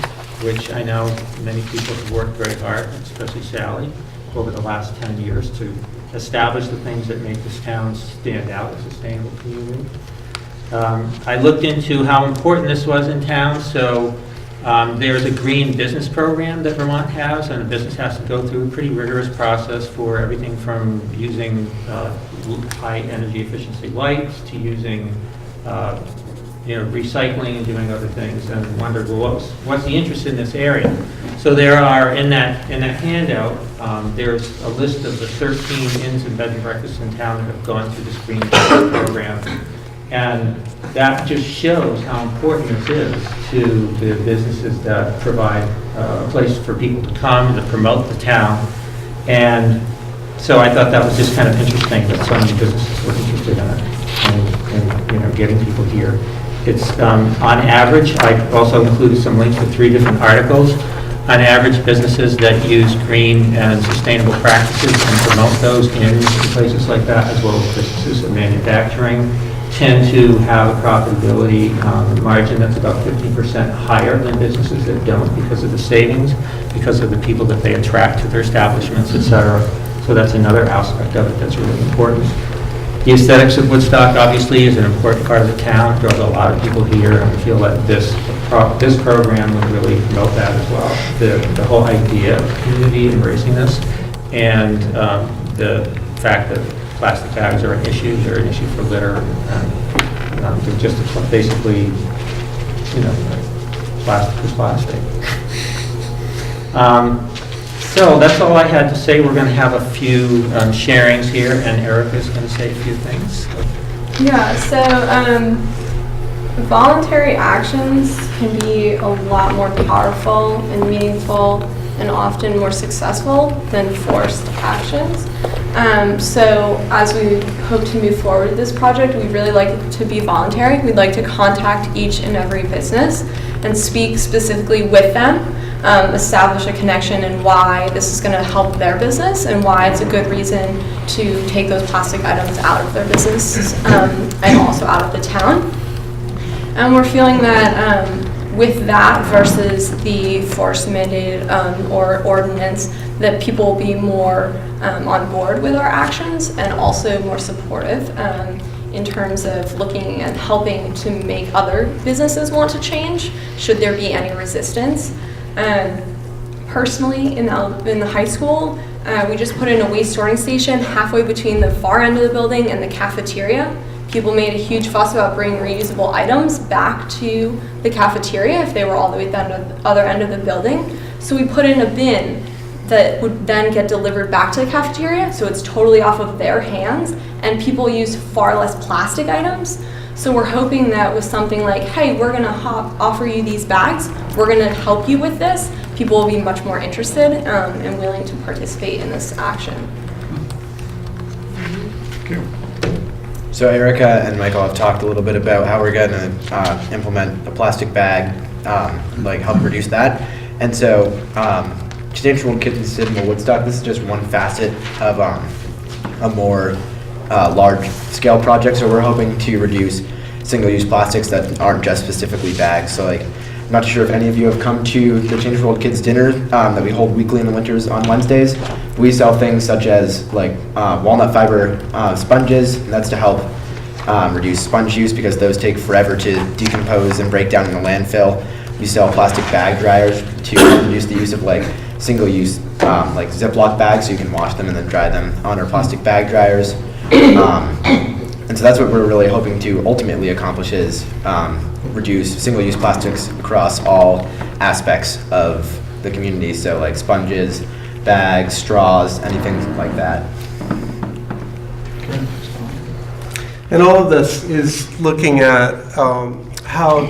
which I know many people have worked very hard, especially Sally, over the last 10 years to establish the things that make this town stand out as a sustainable community. I looked into how important this was in town, so There's a green business program that Vermont has, and a business has to go through a pretty rigorous process for everything from using high energy efficiency lights to using recycling and doing other things, and wondered, well, what's the interest in this area? So there are, in that handout, there's a list of the 13 inns and bed and breakfasts in town that have gone through this green business program. And that just shows how important this is to the businesses that provide a place for people to come and to promote the town. And so I thought that was just kind of interesting that so many businesses were interested in it and getting people here. It's on average, I also included some links to 3 different articles. On average, businesses that use green and sustainable practices and promote those in places like that, as well as businesses in manufacturing, tend to have a profitability margin that's about 15% higher than businesses that don't, because of the savings, because of the people that they attract to their establishments, et cetera. So that's another aspect of it that's really important. The aesthetics of Woodstock obviously is an important part of the town. It draws a lot of people here, and I feel that this program would really promote that as well. The whole idea of community embracing this, and the fact that plastic bags are an issue. They're an issue for litter. They're just basically, plastic is plastic. So that's all I had to say. We're going to have a few sharings here, and Erica's going to say a few things. Yeah, so voluntary actions can be a lot more powerful and meaningful and often more successful than forced actions. So as we hope to move forward with this project, we'd really like it to be voluntary. We'd like to contact each and every business and speak specifically with them, establish a connection and why this is going to help their business and why it's a good reason to take those plastic items out of their business and also out of the town. And we're feeling that with that versus the force mandated or ordinance, that people will be more on board with our actions and also more supportive in terms of looking and helping to make other businesses want to change should there be any resistance. Personally, in the high school, we just put in a waste sorting station halfway between the far end of the building and the cafeteria. People made a huge fuss about bringing reusable items back to the cafeteria if they were all the way down to the other end of the building. So we put in a bin that would then get delivered back to the cafeteria, so it's totally off of their hands, and people use far less plastic items. So we're hoping that with something like, hey, we're gonna offer you these bags, we're gonna help you with this, people will be much more interested and willing to participate in this action. So Erica and Michael have talked a little bit about how we're going to implement a plastic bag, help reduce that. And so Substantial Kids Initiative in Woodstock, this is just one facet of a more large-scale project. So we're hoping to reduce single-use plastics that aren't just specifically bags. So I'm not sure if any of you have come to the Change the World Kids Dinner that we hold weekly in the winters on Wednesdays. We sell things such as walnut fiber sponges, and that's to help reduce sponge use because those take forever to decompose and break down in the landfill. We sell plastic bag dryers to reduce the use of single-use Ziploc bags so you can wash them and then dry them on our plastic bag dryers. And so that's what we're really hoping to ultimately accomplish is reduce single-use plastics across all aspects of the community. So sponges, bags, straws, anything like that. And all of this is looking at how,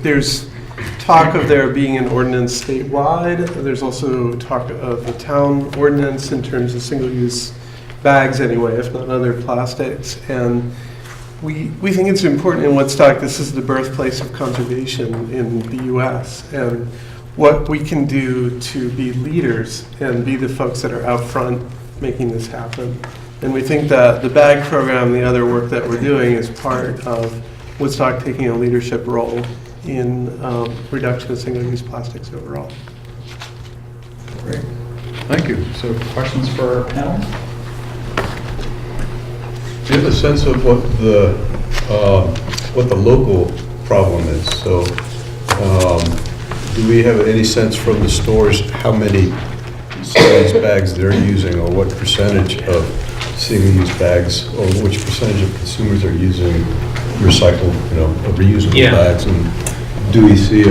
there's talk of there being an ordinance statewide. There's also talk of a town ordinance in terms of single-use bags anyway, if not other plastics. And we think it's important in Woodstock. This is the birthplace of conservation in the U.S. and what we can do to be leaders and be the folks that are out front making this happen. And we think that the bag program, the other work that we're doing, is part of Woodstock taking a leadership role in reduction of single-use plastics overall. Great. Thank you. So questions for our panel? Do you have a sense of what the local problem is? So do we have any sense from the stores how many single-use bags they're using, or what percentage of single-use bags, or which percentage of consumers are using recycled, reusable Yeah. bags? And do we see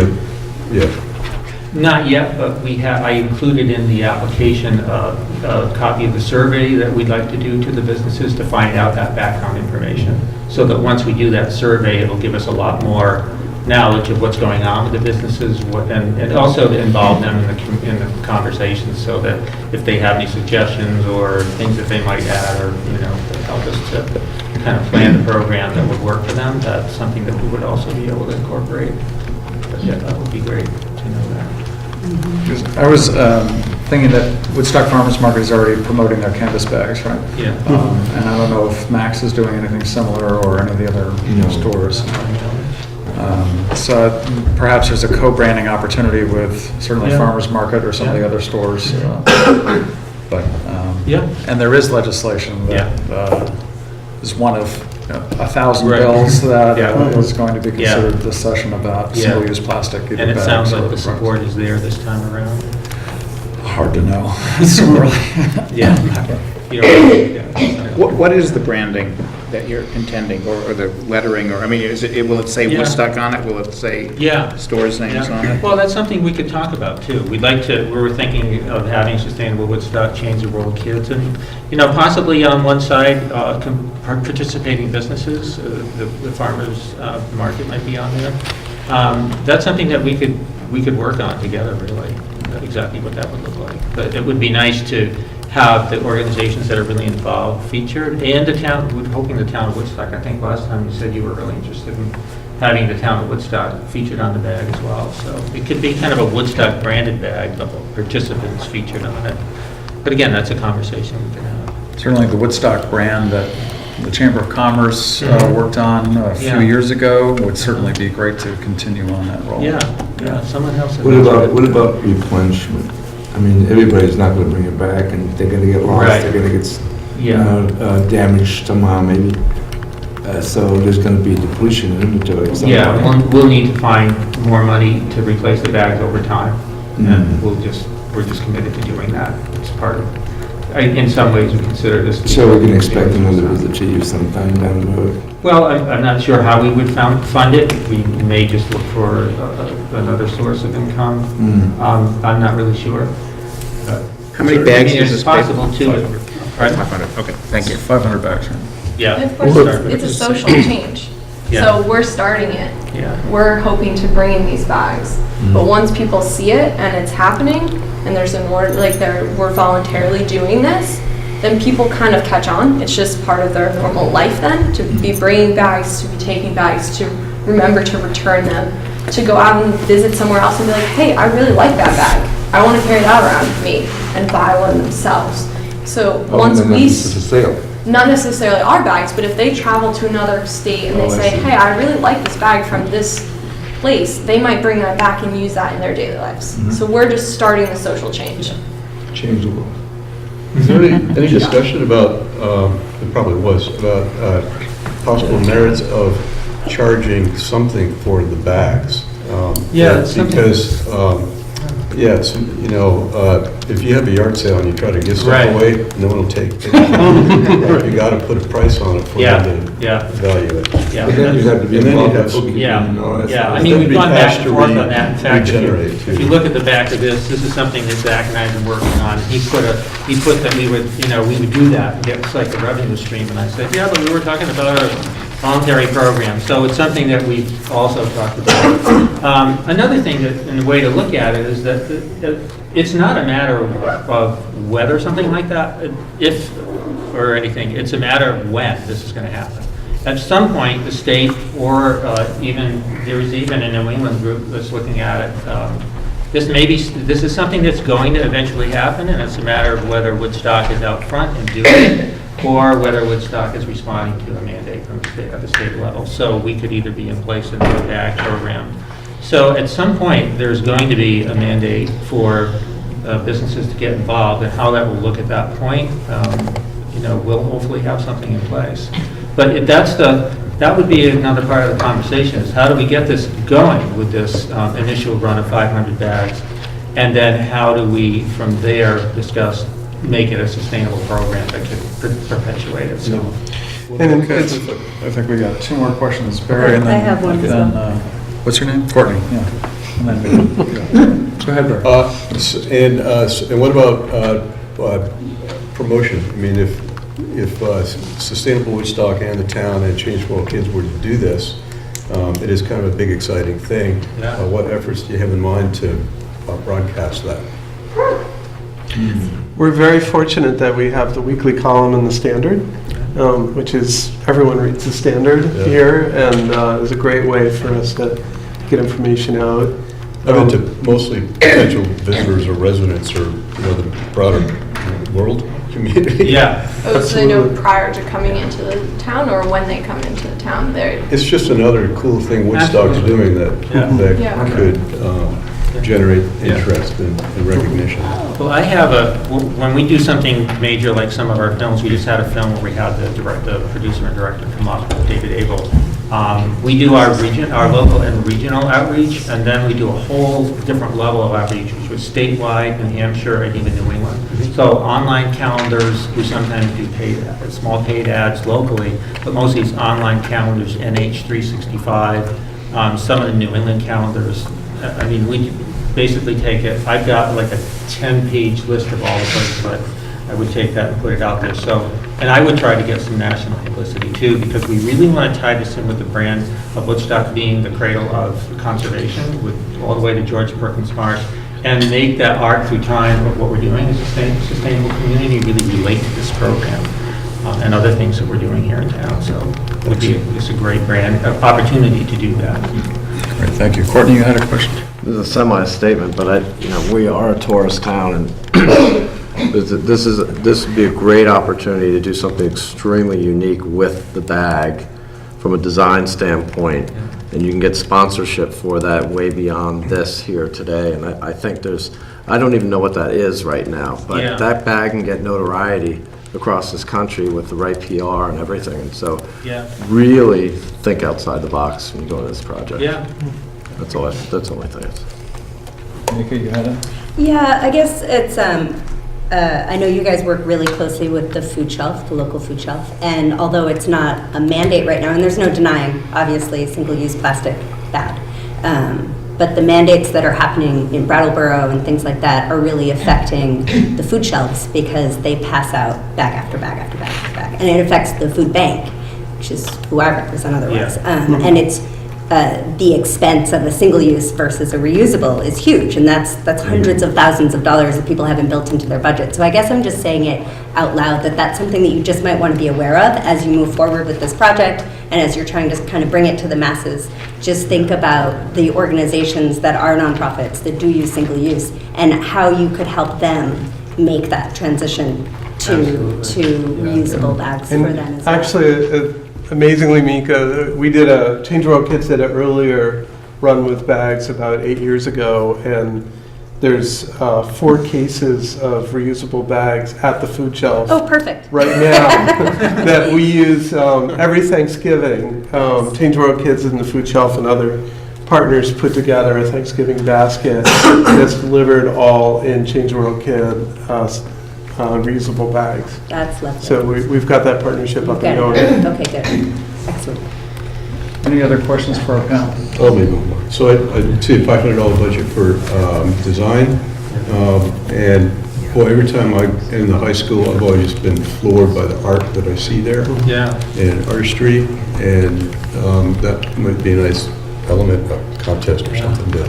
Not yet, but I included in the application a copy of the survey that we'd like to do to the businesses to find out that background information. So that once we do that survey, it'll give us a lot more knowledge of what's going on with the businesses, and also to involve them in the conversations, so that if they have any suggestions or things that they might add, or, to help us to kind of plan the program that would work for them, that's something that we would also be able to incorporate. But yeah, that would be great to know that. I was thinking that Woodstock Farmers Market is already promoting their canvas bags, right? Yeah. And I don't know if Max is doing anything similar, or any of the other stores. So perhaps there's a co-branding opportunity with certainly Yeah. Farmers Market or some of the other stores. But, Yeah. and there is legislation that is one of 1,000 Right. bills that Yeah. is going to be Yeah. considered this session about Yeah. single-use plastic. either And it bags sounds or like the products. support is there this time around. Hard to know. It's so early. Yeah. You know, What is the branding that you're intending, or the lettering, or, I mean, will it say Yeah. Woodstock on it? Will it say Yeah. stores' names on it? Well, that's something we could talk about too. We were thinking of having Sustainable Woodstock change the world kids, and, possibly on one side, participating businesses, the farmers market might be on there. That's something that we could work on together, really, exactly what that would look like. But it would be nice to have the organizations that are really involved featured, and the town, we're hoping the town of Woodstock. I think last time you said you were really interested in having the town of Woodstock featured on the bag as well. So it could be kind of a Woodstock branded bag, but participants featured on it. But again, that's a conversation we can have. Certainly the Woodstock brand that the Chamber of Commerce worked on a few Yeah. years ago would certainly be great to continue on that role. Yeah, someone else. What about replenishment? I mean, everybody's not gonna bring it back, and they're gonna get lost, Right. they're gonna get, Yeah. damaged somehow, maybe. So there's gonna be depletion in inventory. Yeah, we'll need to find more money to replace the bags over time. And we're just committed to doing that. It's part of, in some ways, we consider this. So we can expect another visit to you sometime down the road. Well, I'm not sure how we would fund it. We may just look for another source of income. I'm not really sure. How many bags does It's this possible too. Pardon? 500, okay, thank you. 500 bags, right? Yeah. And of course, it's a social change. Yeah. So we're starting it. Yeah. We're hoping to bring in these bags. But once people see it and it's happening, and there's an order, we're voluntarily doing this, then people kind of catch on. It's just part of their normal life then, to be bringing bags, to be taking bags, to remember to return them, to go out and visit somewhere else and be like, hey, I really like that bag. I want to carry that around with me, and buy one themselves. So once we... It's a sale. Not necessarily our bags, but if they travel to another state and they say, hey, I really like this bag from this place, they might bring that back and use that in their daily lives. So we're just starting the social change. Changeable. Is there any discussion about, it probably was, about possible merits of charging something for the bags? Because, it's, if you have a yard sale and you try to give stuff Right. away, no one will take it. You got to put a price on it for them to value it. Yeah. But then you have to be And then you involved in have- bookkeeping and all that Yeah, stuff. I mean, we've gone back and to forth on that. In fact, regenerate, if too. you look at the back of this is something that Zach and I have been working on. He put that we would do that and get like a revenue stream. And I said, yeah, but we were talking about a voluntary program. So it's something that we've also talked about. Another thing and a way to look at it is that it's not a matter of whether something like that, or anything. It's a matter of when this is going to happen. At some point, the state, or there is even a New England group that's looking at it. This is something that's going to eventually happen, and it's a matter of whether Woodstock is out front and doing it, or whether Woodstock is responding to a mandate from at the state level. So we could either be in place in the bag program. So at some point, there's going to be a mandate for businesses to get involved, and how that will look at that point, we'll hopefully have something in place. But if that's the that would be another part of the conversation, is how do we get this going with this initial run of 500 bags? And then how do we, from there, discuss, make it a sustainable program that could perpetuate it, so. And Okay, it's, I think we got 2 more questions. Barry, and I then... have one as then, well. What's your name? Courtney, yeah. And then, go ahead, Barry. And what about promotion? I mean, if Sustainable Woodstock and the town and Change for All Kids were to do this, it is kind of a big, exciting thing. Yeah. What efforts do you have in mind to broadcast that? we're very fortunate that we have the weekly column in the Standard, which is, everyone reads the Standard Yeah. here, and is a great way for us to get information out. I mean, to mostly potential visitors or residents or, the broader world community. Yeah, Oh, so they know Absolutely. prior to coming into the town or when they come into the town, they're, It's just another cool thing Woodstock's doing Yeah. that Yeah. could generate interest and recognition. well, I have when we do something major, like some of our films, we just had a film where we had the producer and director come up, David Abel. We do our local and regional outreach, and then we do a whole different level of outreach, which was statewide, New Hampshire, and even New England. So online calendars, we sometimes do small paid ads locally, but mostly it's online calendars, NH365, some of the New England calendars. I mean, we basically take it, I've got like a 10-page list of all the places, but I would take that and put it out there. So, and I would try to get some national publicity too, because we really want to tie this in with the brand of Woodstock being the cradle of conservation, with all the way to George Perkins Marsh, and make that art through time of what we're doing as a sustainable community really relate to this program and other things that we're doing here in town. So it's a great brand opportunity to do that. Great, thank you. Courtney, you had a question? This is a semi-statement, but we are a tourist town, and this would be a great opportunity to do something extremely unique with the bag from a design standpoint, and you can get sponsorship for that way beyond this here today. And I think I don't even know what that is right now, but Yeah. that bag can get notoriety across this country with the right PR and everything. And so Yeah. really think outside the box when you go into this project. Yeah. That's all I think. Nika, you had it? Yeah, I guess it's, I know you guys work really closely with the food shelf, the local food shelf, and although it's not a mandate right now, and there's no denying, obviously, single-use plastic bad, but the mandates that are happening in Brattleboro and things like that are really affecting the food shelves because they pass out bag after bag after bag after bag, and it affects the food bank, which is who I represent otherwise, and it's the expense of a single-use versus a reusable is huge, and that's hundreds of thousands of dollars that people haven't built into their budget. So I guess I'm just saying it out loud, that that's something that you just might want to be aware of as you move forward with this project, and as you're trying to kind of bring it to the masses. Just think about the organizations that are nonprofits that do use single-use, and how you could help them make that transition to reusable bags for them as well. Actually, amazingly, Mika, we did Change World Kids did an earlier run with bags about 8 years ago, and there's 4 cases of reusable bags at the food shelf Oh, perfect. right now that we use every Thanksgiving. Change World Kids and the food shelf and other partners put together a Thanksgiving basket that's delivered all in Change World Kid reusable bags. That's lovely. So we've got that partnership up and Good. going. Okay, good. Excellent. Any other questions for our panel? Oh, maybe one more. So I see a $500 budget for design, and boy, every time I'm in the high school, I've always been floored by the art that I see there. Yeah. And artistry, and that might be a nice element, a contest or something to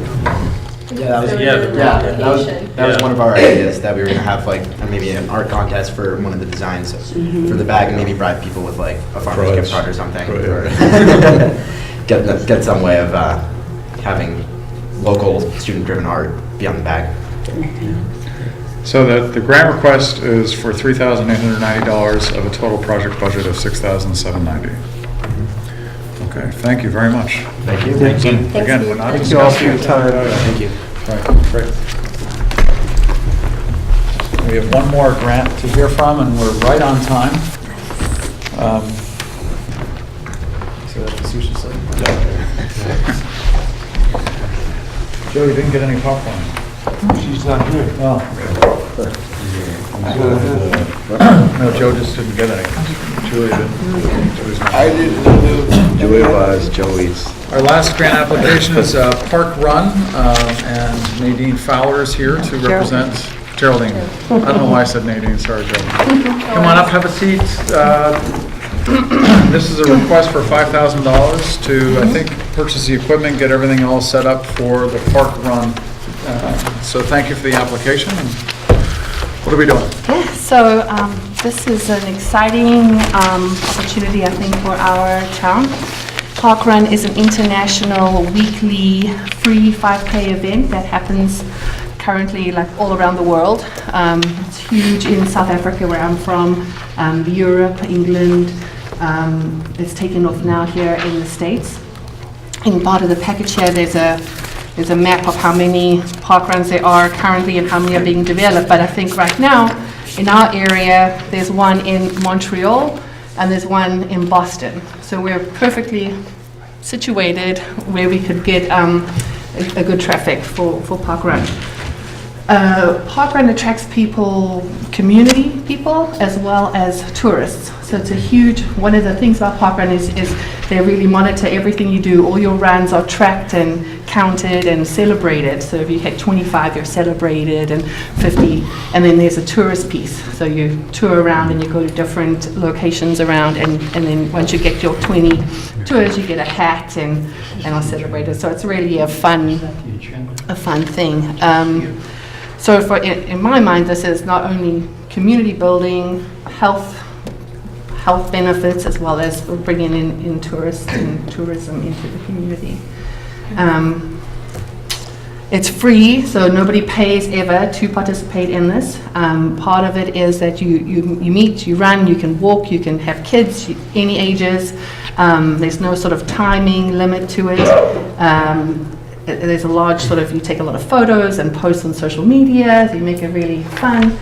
Yeah, that was, So yeah, the yeah, application. that was one of our ideas, that we were gonna have like maybe an art contest for one of the designs for the bag, and maybe bribe people with like a farmer's Prize. gift card or something. Right, Or get some way of having local student-driven art be on the bag. So the grant request is for $3,890 of a total project budget of $6,790. Okay, thank you very much. Thank you. Thank you. Again, we're not Thank you all for discussing. your time. Thank you. Right, great. We have one more grant to hear from, and we're right on time. So Joe, you didn't get any popcorn? She's not here. Oh. No, Joe just didn't get any. Julie didn't. Julie's not. I didn't. Joey was, Joey's. Our last grant application is Park Run, and Nadine Fowler is here to represent Geraldine. I don't know why I said Nadine, sorry, Geraldine. Come on up, have a seat. This is a request for $5,000 to, I think, purchase the equipment, get everything all set up for the Park Run. So thank you for the application. And what are we doing? Yeah, so this is an exciting opportunity, I think, for our town. Park Run is an international weekly free 5K event that happens currently like all around the world. It's huge in South Africa, where I'm from, Europe, England. It's taken off now here in the States. In part of the package here, there's a map of how many park runs there are currently and how many are being developed. But I think right now, in our area, there's one in Montreal and there's one in Boston. So we're perfectly situated where we could get a good traffic for Park Run. Park Run attracts people, community people, as well as tourists. So it's a huge, one of the things about Park Run is they really monitor everything you do. All your runs are tracked and counted and celebrated. So if you hit 25, you're celebrated, and 50, and then there's a tourist piece. So you tour around and you go to different locations around, and then once you get your 20 tours, you get a hat and are celebrated. So it's really a fun thing. So in my mind, this is not only community building, health benefits, as well as bringing in tourists and tourism into the community. It's free, so nobody pays ever to participate in this. Part of it is that you meet, you run, you can walk, you can have kids, any ages. There's no sort of timing limit to it. There's a large sort of, you take a lot of photos and post on social media, so you make it really fun.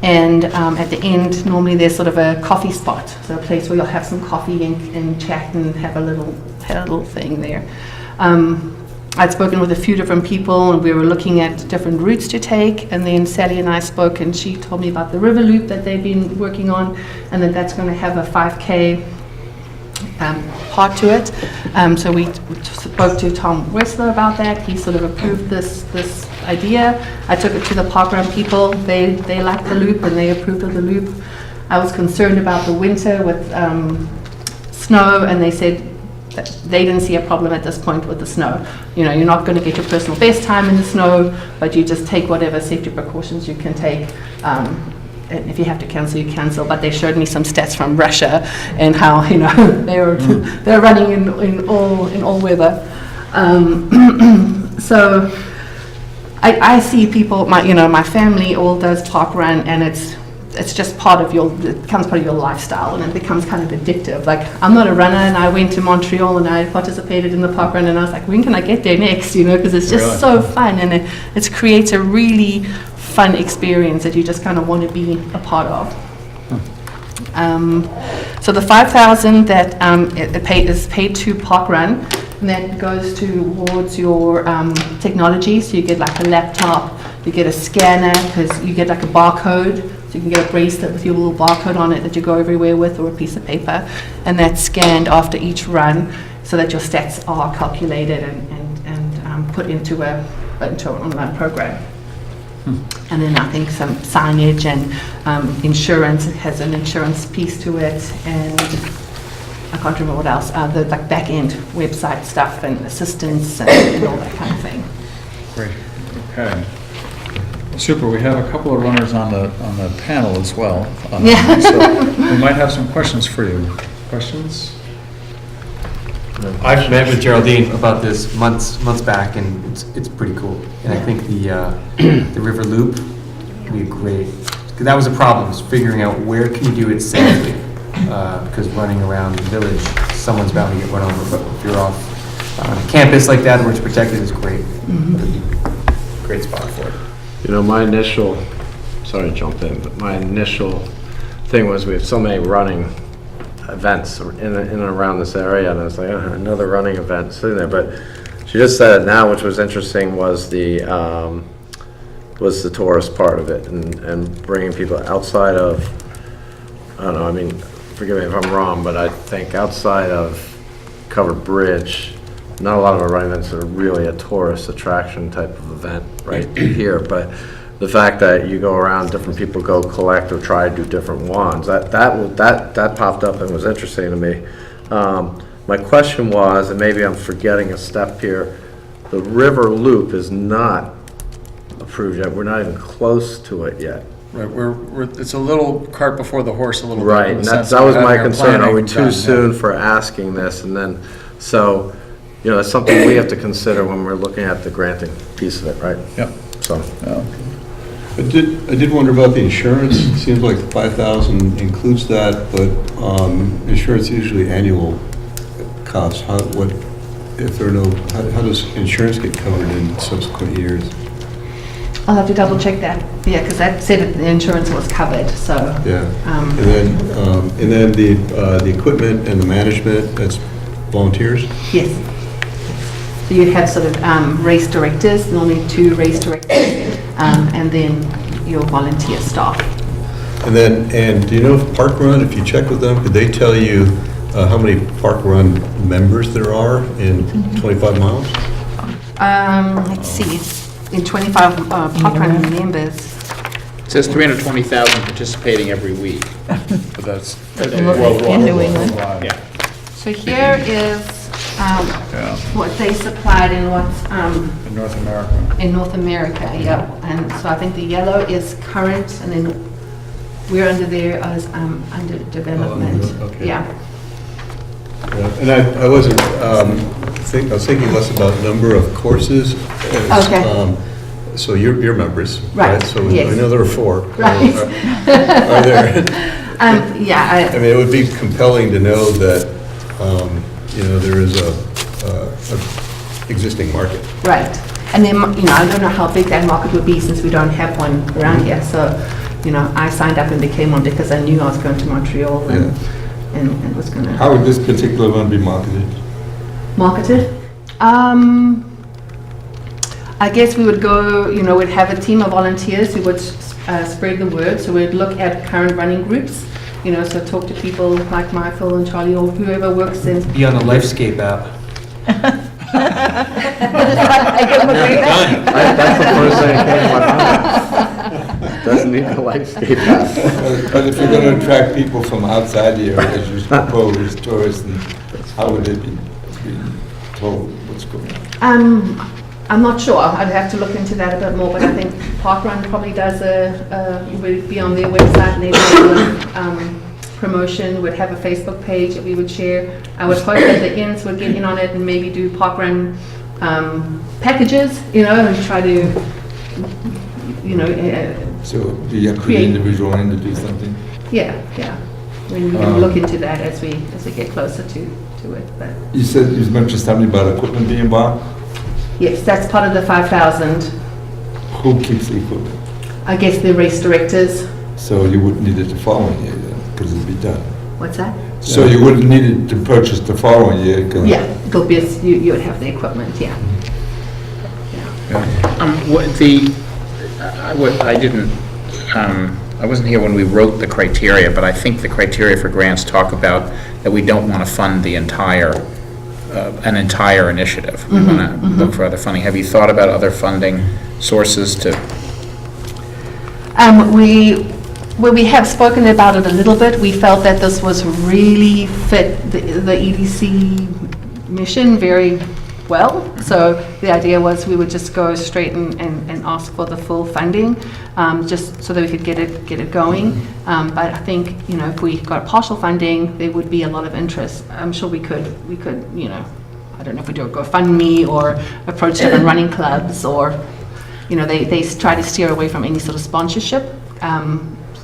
And at the end, normally there's sort of a coffee spot, so a place where you'll have some coffee and chat and have a little thing there. I'd spoken with a few different people, and we were looking at different routes to take, and then Sally and I spoke, and she told me about the river loop that they've been working on, and that's going to have a 5K part to it. So we spoke to Tom Wessler about that. He sort of approved this idea. I took it to the Park Run people. They liked the loop and they approved of the loop. I was concerned about the winter with snow, and they said that they didn't see a problem at this point with the snow. You know, you're not going to get your personal best time in the snow, but you just take whatever safety precautions you can take. And if you have to cancel, you cancel. But they showed me some stats from Russia and how they're running in all weather. So I see people. My family all does Park Run, and it's just it becomes part of your lifestyle, and it becomes kind of addictive. Like, I'm not a runner, and I went to Montreal and I participated in the Park Run, and I was like, when can I get there next? Because it's just so fun, and it creates a really fun experience that you just kind of want to be a part of. So the $5,000 that is paid to Park Run, and that goes towards your technology. So you get like a laptop, you get a scanner, because you get like a barcode. So you can get a bracelet with your little barcode on it that you go everywhere with, or a piece of paper, and that's scanned after each run, so that your stats are calculated and put into an online program. And then I think some signage and insurance. It has an insurance piece to it, and I can't remember what else. The like back end website stuff and assistance and all that kind of thing. Great. Okay. Super. We have a couple of runners on the panel as well. Yeah. So we might have some questions for you. Questions? I've met with Geraldine about this months back, and it's pretty cool. And I think the river loop would be great. Because that was a problem, is figuring out where can you do it safely. Because running around the village, someone's bound to get run over. But if you're off on a campus like that where it's protected, is great. Mm-hmm. Great spot for it. My initial, sorry to jump in, but my initial thing was we have so many running events in and around this area, and I was like, another running event sitting there. But she just said it now, which was interesting, was the tourist part of it, and bringing people outside of, I don't know, I mean, forgive me if I'm wrong, but I think outside of Covered Bridge, not a lot of our running events are really a tourist attraction type of event right here, but the fact that you go around, different people go collect or try to do different ones, that popped up and was interesting to me. My question was, and maybe I'm forgetting a step here, the river loop is not approved yet. We're not even close to it yet. Right, it's a little cart before the horse a little bit. Right, in the and sense that of was my having our concern. Are we planning too done, yeah. soon for asking this? And then, so, that's something we have to consider when we're looking at the granting piece of it, right? Yep. So. I did wonder about the insurance. It seems like the 5,000 includes that, but insurance is usually annual costs. How does insurance get covered in subsequent years? I'll have to double check that. Yeah, because that said that the insurance was covered, so. Yeah. And then the equipment and the management, that's volunteers? Yes. So you'd have sort of race directors, normally 2 race directors, and then your volunteer staff. And do you know if Park Run, if you check with them, could they tell you how many Park Run members there are in 25 miles? Let's see, in 25 Park Run members. It says 320,000 participating every week. But that's Worldwide. Yeah. So here is what they supplied in what's in North America. in North America, yeah. And so I think the yellow is current, and then we're under there as under development. Okay. Yeah. And I wasn't, I was thinking less about number of courses. Okay. So you're members, Right, right? So yes. I know there are 4. Right. Are there? Yeah. I mean, it would be compelling to know that, there is a existing market. Right. And then, I don't know how big that market would be since we don't have one around here. So, I signed up and became one because I knew I was going to Montreal and was going to. How would this particular one be marketed? Marketed? I guess we would go, we'd have a team of volunteers who would spread the word. So we'd look at current running groups, so talk to people like Michael and Charlie or whoever works in. Be on the Lifescape app. That's the first thing that came to my mind. Doesn't need a Lifescape app. But if you're going to attract people from outside the area, as you propose, tourists, and how would they be told what's going on? I'm not sure. I'd have to look into that a bit more, but I think Parkrun probably does would be on their website and they do promotion, would have a Facebook page that we would share. I would hope that the inns would get in on it and maybe do Parkrun packages, and try to, So do you have to be individual in to do something? yeah. We can look into that as we get closer to it. But You said you mentioned something about equipment being bought. yes, that's part of the 5,000. Who keeps the equipment? I guess the race directors. So you wouldn't need it the following year then, because it'd be done. What's that? So you wouldn't need it to purchase the following year? 'Cause Yeah, it'll be, you would have the equipment, yeah. I wasn't here when we wrote the criteria, but I think the criteria for grants talk about that we don't want to fund the an entire initiative. We want to look for other funding. Have you thought about other funding sources to? We have spoken about it a little bit. We felt that this was really fit the EDC mission very well. So the idea was we would just go straight and ask for the full funding, just so that we could get it going. But I think, if we got partial funding, there would be a lot of interest. I'm sure we could, I don't know if we do a GoFundMe or approach different running clubs, or, they try to steer away from any sort of sponsorship.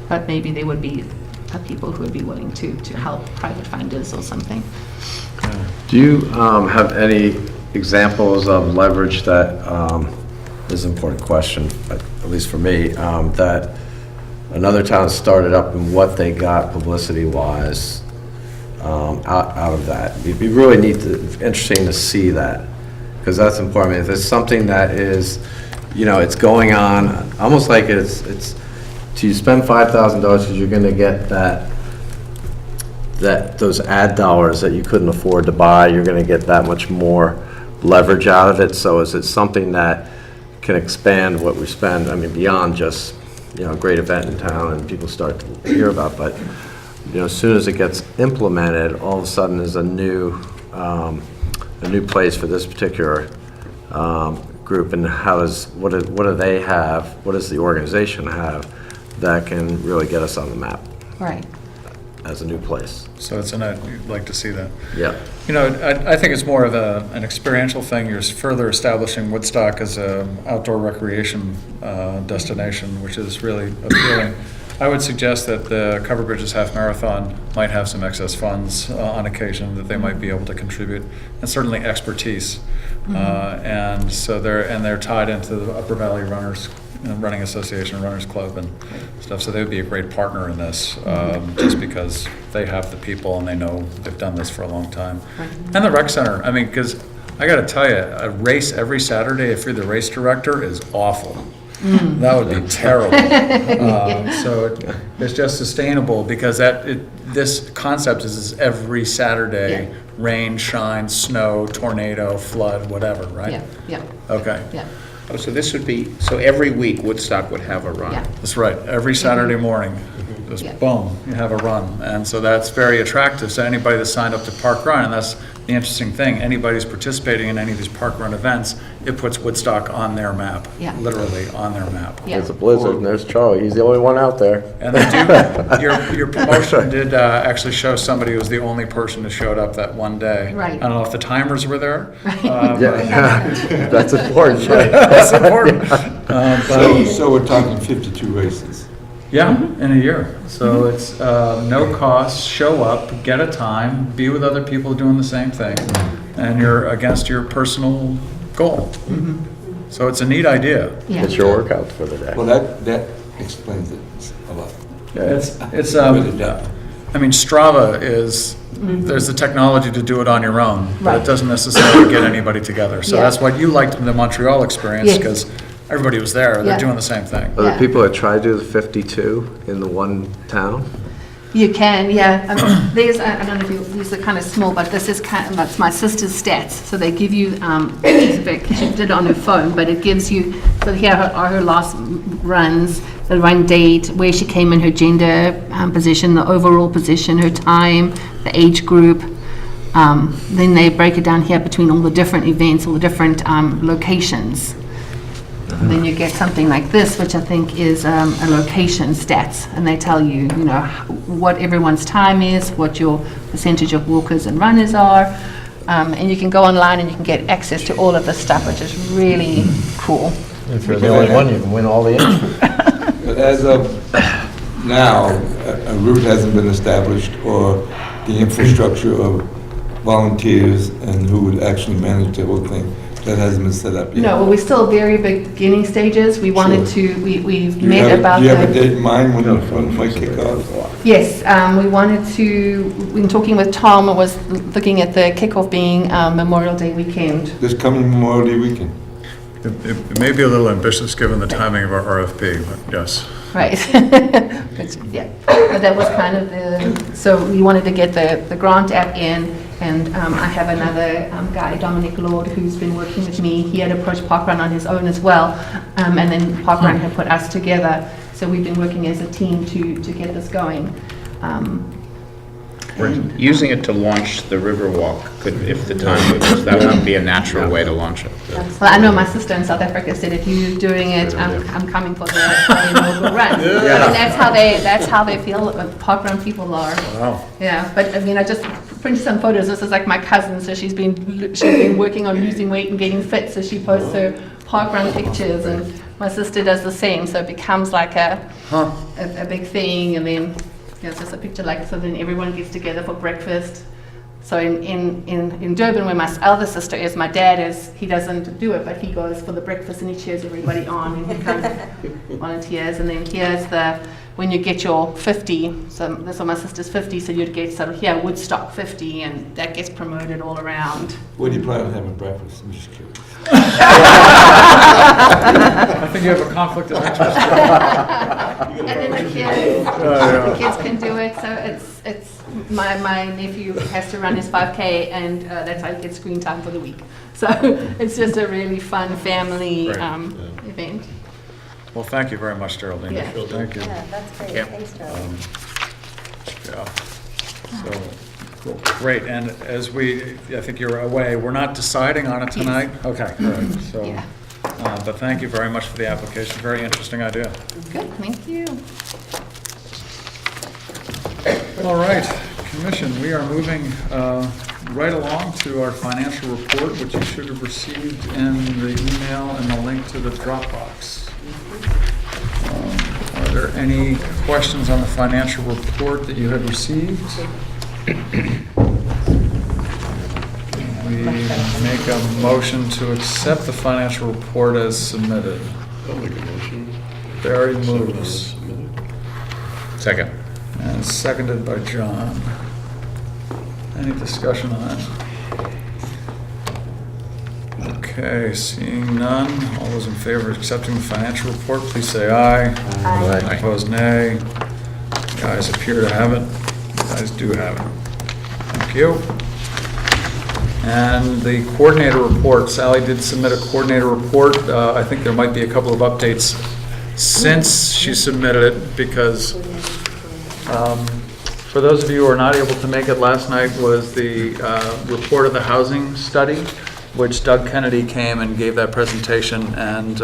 But maybe there would be people who would be willing to help, private funders or something. Do you have any examples of leverage that is an important question, at least for me, that another town started up and what they got publicity-wise out of that? It'd be really interesting to see that. because that's important. If it's something that is, it's going on, almost like it's so you spend $5,000 because you're going to get those ad dollars that you couldn't afford to buy, you're going to get that much more leverage out of it. So is it something that can expand what we spend, beyond just, a great event in town and people start to hear about, but, as soon as it gets implemented, all of a sudden there's a new place for this particular group, and what do they have, what does the organization have that can really get us on the map? Right. As a new place. So you'd like to see that. Yeah. I think it's more of an experiential thing. You're further establishing Woodstock as an outdoor recreation destination, which is really appealing. I would suggest that the Covered Bridges Half Marathon might have some excess funds on occasion that they might be able to contribute, and certainly expertise. And so they're tied into the Upper Valley Runners Running Association, Runners Club, and stuff. So they would be a great partner in this, just because they have the people and they know they've done this for a long time. And the rec center. Because I got to tell you, a race every Saturday, if you're the race director, is awful. That would be terrible. So it's just sustainable, because this concept is every Saturday, rain, shine, snow, tornado, flood, whatever, right? Yeah. Okay. Yeah. Oh, so this would be, so every week Woodstock would have a run? Yeah. That's right. Every Saturday morning, just boom, you have a run. And so that's very attractive. So anybody that's signed up to Park Run, and that's the interesting thing, anybody who's participating in any of these Park Run events, it puts Woodstock on their map, literally on their map. There's a blizzard, and there's Charlie. He's the only one out there. And they do, your promotion did actually show somebody who was the only person who showed up that one day. Right. I don't know if the timers were there. That's important. That's important. So we're talking 52 races. Yeah, in a year. So it's no cost, show up, get a time, be with other people doing the same thing, and you're against your personal goal. So it's a neat idea. Yeah. It's your workout for the day. Well, that explains it a lot. It's Really does. Strava is, there's the technology to do it on your own, but Right. it doesn't necessarily get anybody together. So Yeah. that's what you liked in the Montreal experience, Yes. because everybody was there, they're Yeah. doing the same thing. Are there Yeah. people that try to do the 52 in the one town? You can, yeah. There's, I don't know if these are kind of small, but this is that's my sister's stats. So they give you, she did it on her phone, but it gives you, so here are her last runs, the run date, where she came in, her gender position, the overall position, her time, the age group. Then they break it down here between all the different events, all the different locations. And then you get something like this, which I think is a location stats, and they tell you, what everyone's time is, what your percentage of walkers and runners are, and you can go online and you can get access to all of this stuff, which is really cool. If you're the only one, you can win all the entries. But as of now, a route hasn't been established, or the infrastructure of volunteers and who would actually manage the whole thing. That hasn't been set up yet. No, well, we're still very beginning stages. We wanted to, we've Do you met have- about Do you have a the, date in mind when it might kick off? yes, we wanted to, when talking with Tom, I was looking at the kickoff being Memorial Day weekend. This coming Memorial Day weekend. It may be a little ambitious given the timing of our RFP, but yes. Right. But that was kind of so we wanted to get the grant app in, and I have another guy, Dominic Lord, who's been working with me. He had approached Parkrun on his own as well, and then Parkrun had put us together. So we've been working as a team to get this going. We're using it to launch the Riverwalk, if the time moves, that would be a natural way to launch it. Well, I know my sister in South Africa said, if you're doing it, I'm coming for the inaugural run. And that's how they feel Parkrun people are. Wow. Yeah, but I just printed some photos. This is like my cousin, so she's been working on losing weight and getting fit, so she posts her Parkrun pictures, and my sister does the same, so it becomes like a big thing, and then it's just a picture so then everyone gets together for breakfast. So in Durban, where my elder sister is, my dad he doesn't do it, but he goes for the breakfast and he cheers everybody on, and he comes volunteers. And then here's the when you get your 50, so this is my sister's 50, so you'd get sort of here Woodstock 50, and that gets promoted all around. Where do you plan on having breakfast? I'm just curious. I think you have a conflict of interest. And then the kids can do it, so it's my nephew has to run his 5K, and that's how he gets screen time for the week. So it's just a really fun family event. Well, thank you very much, Geraldine. Yeah. Thank you. Yeah, that's great. Yeah. Thanks, Charlie. Yeah. So, cool. Great, and as I think you're away, we're not deciding on it tonight? Okay, great. So, Yeah. but thank you very much for the application, very interesting idea. Good, thank you. All right, Commission, we are moving right along to our financial report, which you should have received in the email and the link to the Dropbox. Are there any questions on the financial report that you have received? We make a motion to accept the financial report as submitted. I'll make a motion. Barry moves. Second. And seconded by John. Any discussion on that? Okay, seeing none, all those in favor of accepting the financial report, please say aye. Aye. Opposed, nay. The ayes appear to have it. The ayes do have it. Thank you. And the coordinator report, Sally did submit a coordinator report. I think there might be a couple of updates since she submitted it, because for those of you who are not able to make it, last night was the report of the housing study, which Doug Kennedy came and gave that presentation. And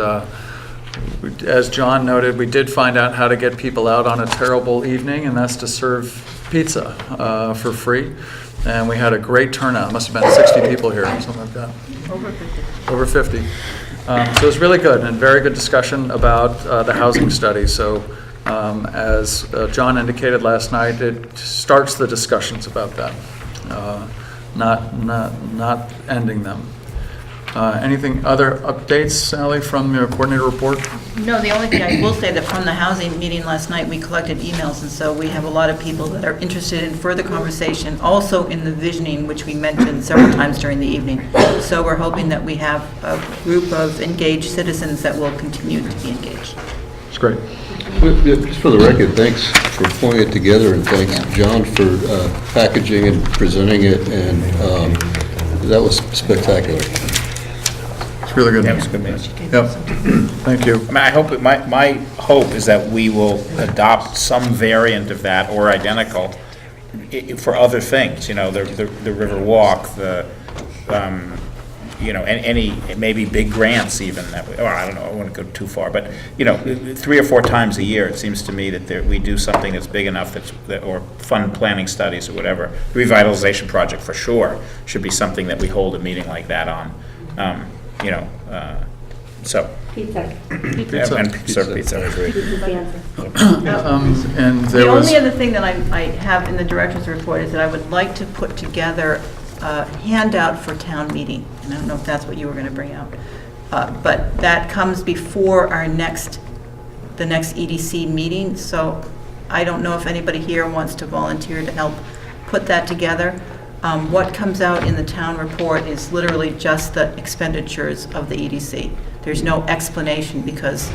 as John noted, we did find out how to get people out on a terrible evening, and that's to serve pizza for free. And we had a great turnout. Must have been 60 people here, something like that. Over 50. So it was really good, and very good discussion about the housing study. So as John indicated last night, it starts the discussions about that, not ending them. Anything other updates, Sally, from your coordinator report? No, the only thing I will say that from the housing meeting last night, we collected emails, and so we have a lot of people that are interested in further conversation, also in the visioning, which we mentioned several times during the evening. So we're hoping that we have a group of engaged citizens that will continue to be engaged. It's great. Just for the record, thanks for pulling it together, and thanks, John, for packaging and presenting it, and that was spectacular. It's really good. That was a good meeting. Yep. Thank you. I mean, I hope, my hope is that we will adopt some variant of that or identical for other things, you know, the river walk, you know, any, maybe big grants even, or I don't know, I wouldn't go too far, but, you know, 3 or 4 times a year, it seems to me that we do something that's big enough or fund planning studies or whatever. Revitalization project for sure should be something that we hold a meeting like that on, you know, so. Pizza. Yeah, and serve pizza, I agree. Pizza's the answer. And The there was, only other thing that I have in the director's report is that I would like to put together a handout for town meeting, and I don't know if that's what you were going to bring out. But that comes before the next EDC meeting, so I don't know if anybody here wants to volunteer to help put that together. What comes out in the town report is literally just the expenditures of the EDC. There's no explanation, because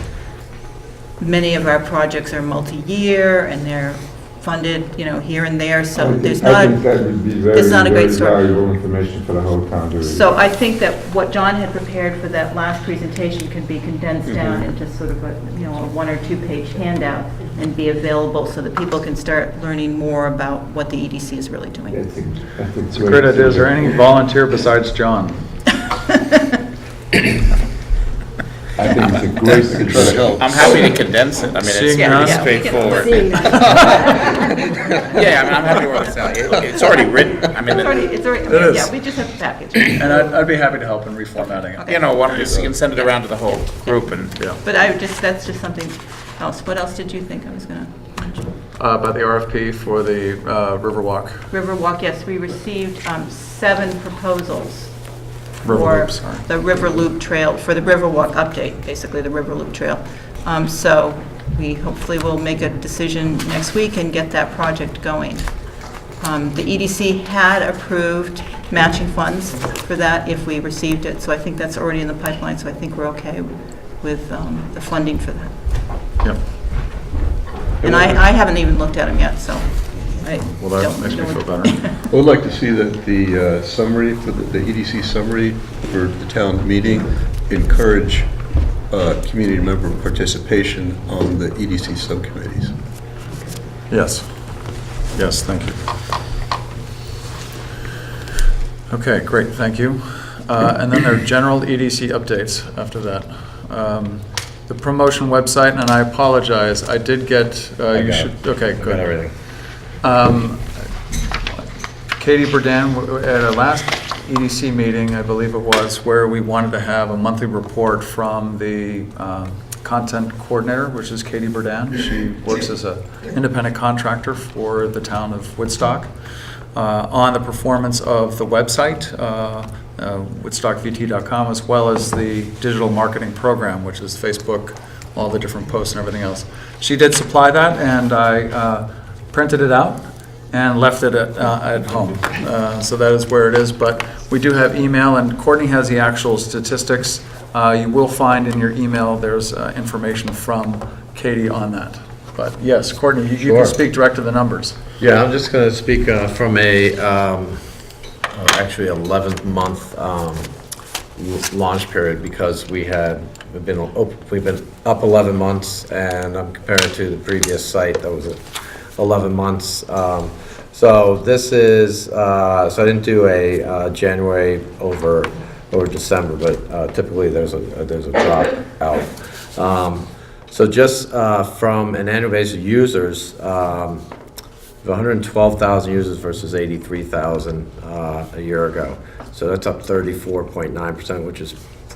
many of our projects are multi-year and they're funded, you know, here and there, so there's not, I think that would be very, it's not a great very story. valuable information for the whole town to read. So I think that what John had prepared for that last presentation could be condensed down into sort of a, you know, a 1 or 2 page handout and be available so that people can start learning more about what the EDC is really doing. I think it's a great idea. Is there any volunteer besides John? I think it's a great suggestion. I'm happy to condense it. I mean, it's Seeing pretty none? straightforward. Seeing that. Yeah, I mean, I'm happy to work this out. It's already written. I mean, It's already, It is. yeah, we just have to package. And I'd be happy to help in reformatting it. you know, why don't you can send it around to the whole group and. Yeah. But that's just something else. What else did you think I was going to mention? About the RFP for the Riverwalk, Riverwalk, yes, we received 7 proposals River for Loop, sorry. the River Loop Trail, for the Riverwalk update, basically the River Loop Trail. So we hopefully will make a decision next week and get that project going. The EDC had approved matching funds for that if we received it, so I think that's already in the pipeline, so I think we're okay with the funding for that. Yep. And I haven't even looked at them yet, so I Well, that don't makes me know feel what- better. I would like to see that the summary, for the EDC summary for the town meeting, encourage community member participation on the EDC subcommittees. Yes. Yes, thank you. Okay, great, thank you. And then there are general EDC updates after that. The promotion website, and I apologize, I did get, you should, okay, Got good. everything. Katie Burdan, at our last EDC meeting, I believe it was, where we wanted to have a monthly report from the content coordinator, which is Katie Burdan. She works as an independent contractor for the town of Woodstock, on the performance of the website, woodstockvt.com, as well as the digital marketing program, which is Facebook, all the different posts and everything else. She did supply that, and I printed it out and left it at home. So that is where it is, but we do have email, and Courtney has the actual statistics. You will find in your email, there's information from Katie on that. But yes, Courtney, you Sure. can speak direct to the numbers. Yeah, I'm just going to speak from a, actually 11th month launch period, because we've been up 11 months, and I'm comparing to the previous site that was 11 months. So this is, so I didn't do a January over December, but typically there's a drop out. So just from an annual basis of users, 112,000 users versus 83,000 a year ago. So that's up 34.9%,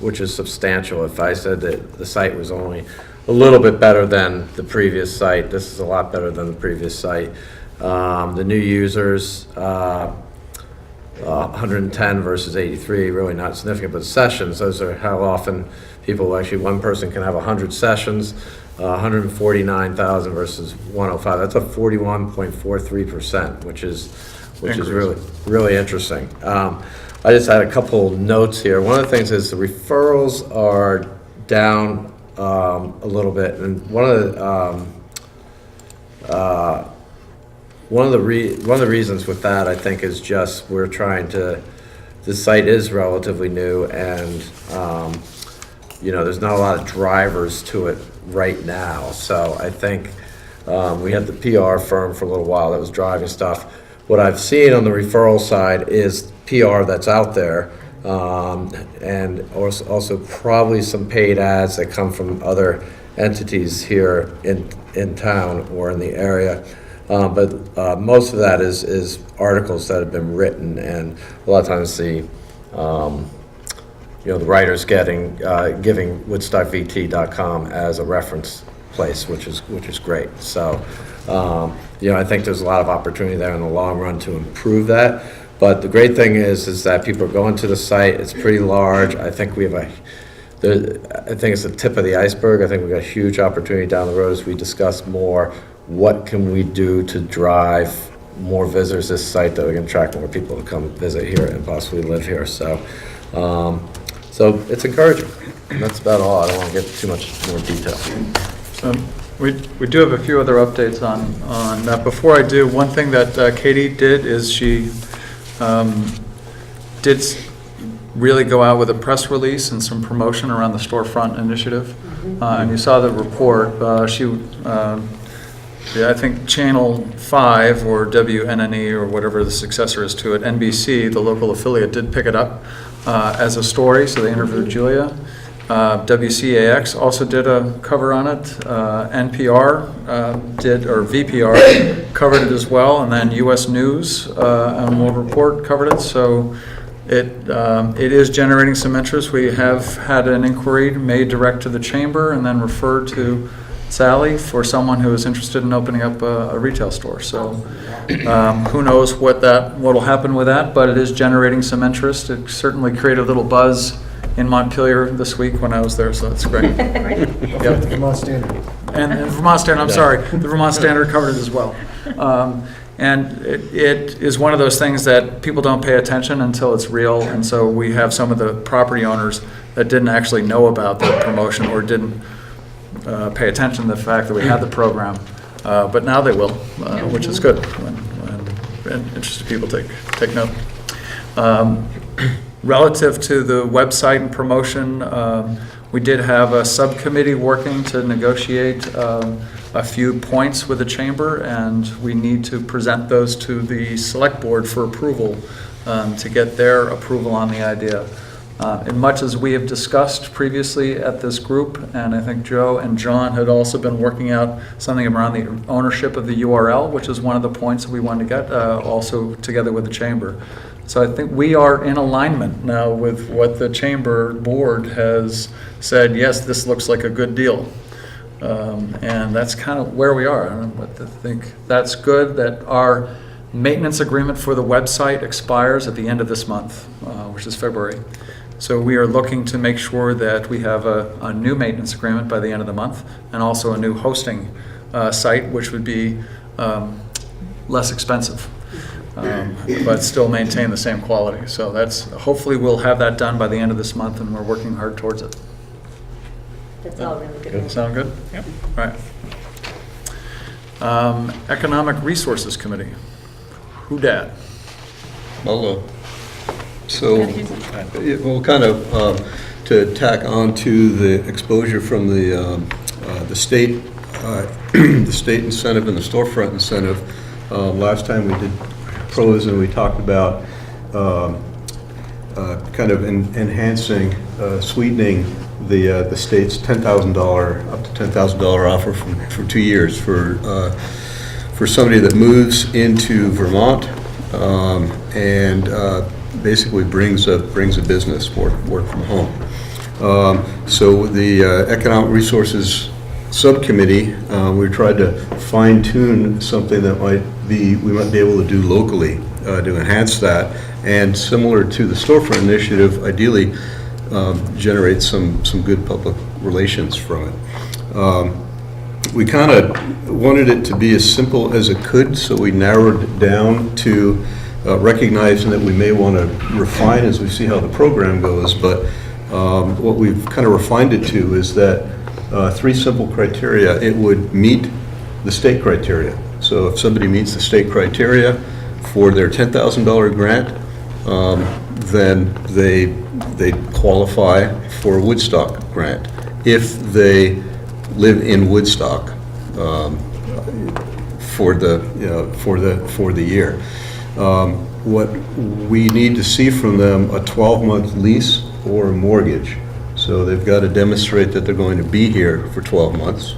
which is substantial. If I said that the site was only a little bit better than the previous site, this is a lot better than the previous site. The new users, 110 versus 83, really not significant, but sessions, those are how often people, actually one person can have 100 sessions, 149,000 versus 105. That's up 41.43%, which is really interesting. I just had a couple notes here. One of the things is the referrals are down a little bit, and one of the reasons with that, I think, is just we're trying to. The site is relatively new, and there's not a lot of drivers to it right now. So I think we had the PR firm for a little while that was driving stuff. What I've seen on the referral side is PR that's out there, and also probably some paid ads that come from other entities here in town or in the area. But most of that is articles that have been written, and a lot of times the writers giving woodstockvt.com as a reference place, which is great. So I think there's a lot of opportunity there in the long run to improve that. But the great thing is that people are going to the site. It's pretty large. I think I think it's the tip of the iceberg. I think we've got a huge opportunity down the road as we discuss more. What can we do to drive more visitors to this site that we can attract more people to come visit here and possibly live here? So it's encouraging. And that's about all. I don't want to get too much more detail. We do have a few other updates on that. Before I do, one thing that Katie did is she did really go out with a press release and some promotion around the Storefront Initiative. And you saw the report. I think Channel 5 or WNNE or whatever the successor is to it, NBC, the local affiliate, did pick it up as a story, so they interviewed Julia. WCAX also did a cover on it. NPR VPR covered it as well, and then US News and World Report covered it. So it is generating some interest. We have had an inquiry made direct to the chamber and then referred to Sally for someone who is interested in opening up a retail store. So who knows what will happen with that, but it is generating some interest. It certainly created a little buzz in Montpelier this week when I was there, so that's great. Yep. and the Vermont Standard, I'm sorry, the Vermont Standard covered it as well. And it is one of those things that people don't pay attention until it's real, and so we have some of the property owners that didn't actually know about the promotion or didn't pay attention to the fact that we had the program, but now they will, which is good when interested people take note. Relative to the website and promotion, we did have a subcommittee working to negotiate a few points with the chamber, and we need to present those to the select board for approval to get their approval on the idea. And much as we have discussed previously at this group, and I think Joe and John had also been working out something around the ownership of the URL, which is one of the points that we wanted to get also together with the chamber. So I think we are in alignment now with what the chamber board has said, yes, this looks like a good deal. And that's kind of where we are. I don't know what to think. That's good that our maintenance agreement for the website expires at the end of this month, which is February. So we are looking to make sure that we have a new maintenance agreement by the end of the month, and also a new hosting site, which would be less expensive, but still maintain the same quality. So that's, hopefully we'll have that done by the end of this month, and we're working hard towards it. That's all really good. Sound good? Yep. All right. Economic Resources Committee. Who dat? Well, kind of to tack on to the exposure from the state, the state incentive and the storefront incentive. Last time we did pros, and we talked about kind of enhancing, sweetening the state's $10,000 up to $10,000 offer for 2 years for somebody that moves into Vermont and basically brings a business, work from home. So the Economic Resources Subcommittee, we tried to fine tune something that we might be able to do locally to enhance that, and similar to the Storefront Initiative, ideally generate some good public relations from it. We kind of wanted it to be as simple as it could, so we narrowed it down to recognizing that we may want to refine as we see how the program goes, but what we've kind of refined it to is that 3 simple criteria. It would meet the state criteria. So if somebody meets the state criteria for their $10,000 grant, then they qualify for a Woodstock grant. If they live in Woodstock for the year. What we need to see from them, a 12-month lease or a mortgage. So they've got to demonstrate that they're going to be here for 12 months.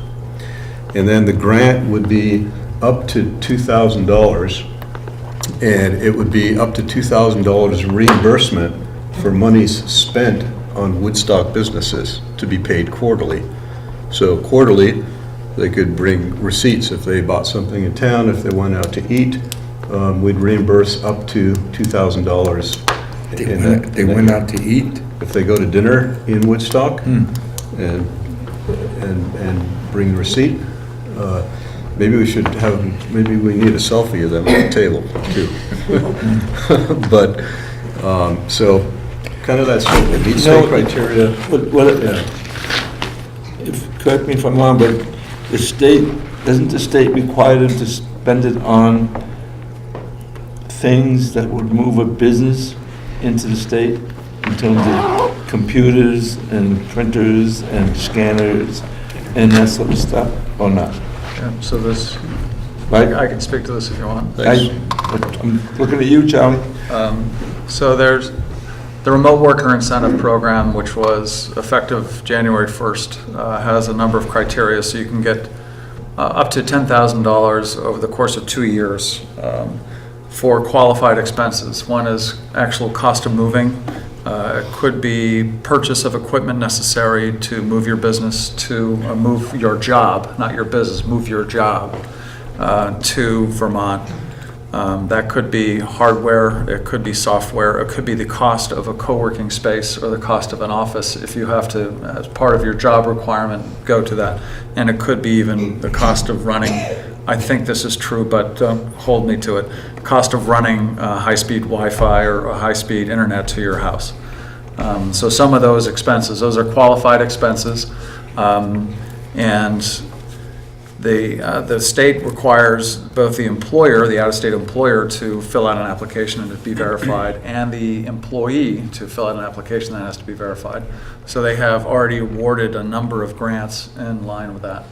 And then the grant would be up to $2,000, and it would be up to $2,000 reimbursement for monies spent on Woodstock businesses to be paid quarterly. So quarterly, they could bring receipts if they bought something in town, if they went out to eat. We'd reimburse up to $2,000. They went out to eat? If they go to dinner in Woodstock and bring the receipt. Maybe we should have, maybe we need a selfie of them on the table too. But, so kind of that simple, meet state criteria. Correct me if I'm wrong, but doesn't the state require them to spend it on things that would move a business into the state in terms of computers and printers and scanners and that sort of stuff, or not? Yeah, so this, Right? I can speak to this if you want. I'm looking at you, Charlie. So there's the Remote Worker Incentive Program, which was effective January 1st, has a number of criteria. So you can get up to $10,000 over the course of 2 years for qualified expenses. One is actual cost of moving. It could be purchase of equipment necessary to move your business to move your job, not your business, move your job to Vermont. That could be hardware, it could be software, it could be the cost of a co-working space or the cost of an office if you have to, as part of your job requirement, go to that. And it could be even the cost of running, I think this is true, but don't hold me to it, cost of running high-speed Wi-Fi or a high-speed internet to your house. So some of those expenses, those are qualified expenses. And the state requires both the employer, the out-of-state employer, to fill out an application and to be verified, and the employee to fill out an application that has to be verified. So they have already awarded a number of grants in line with that.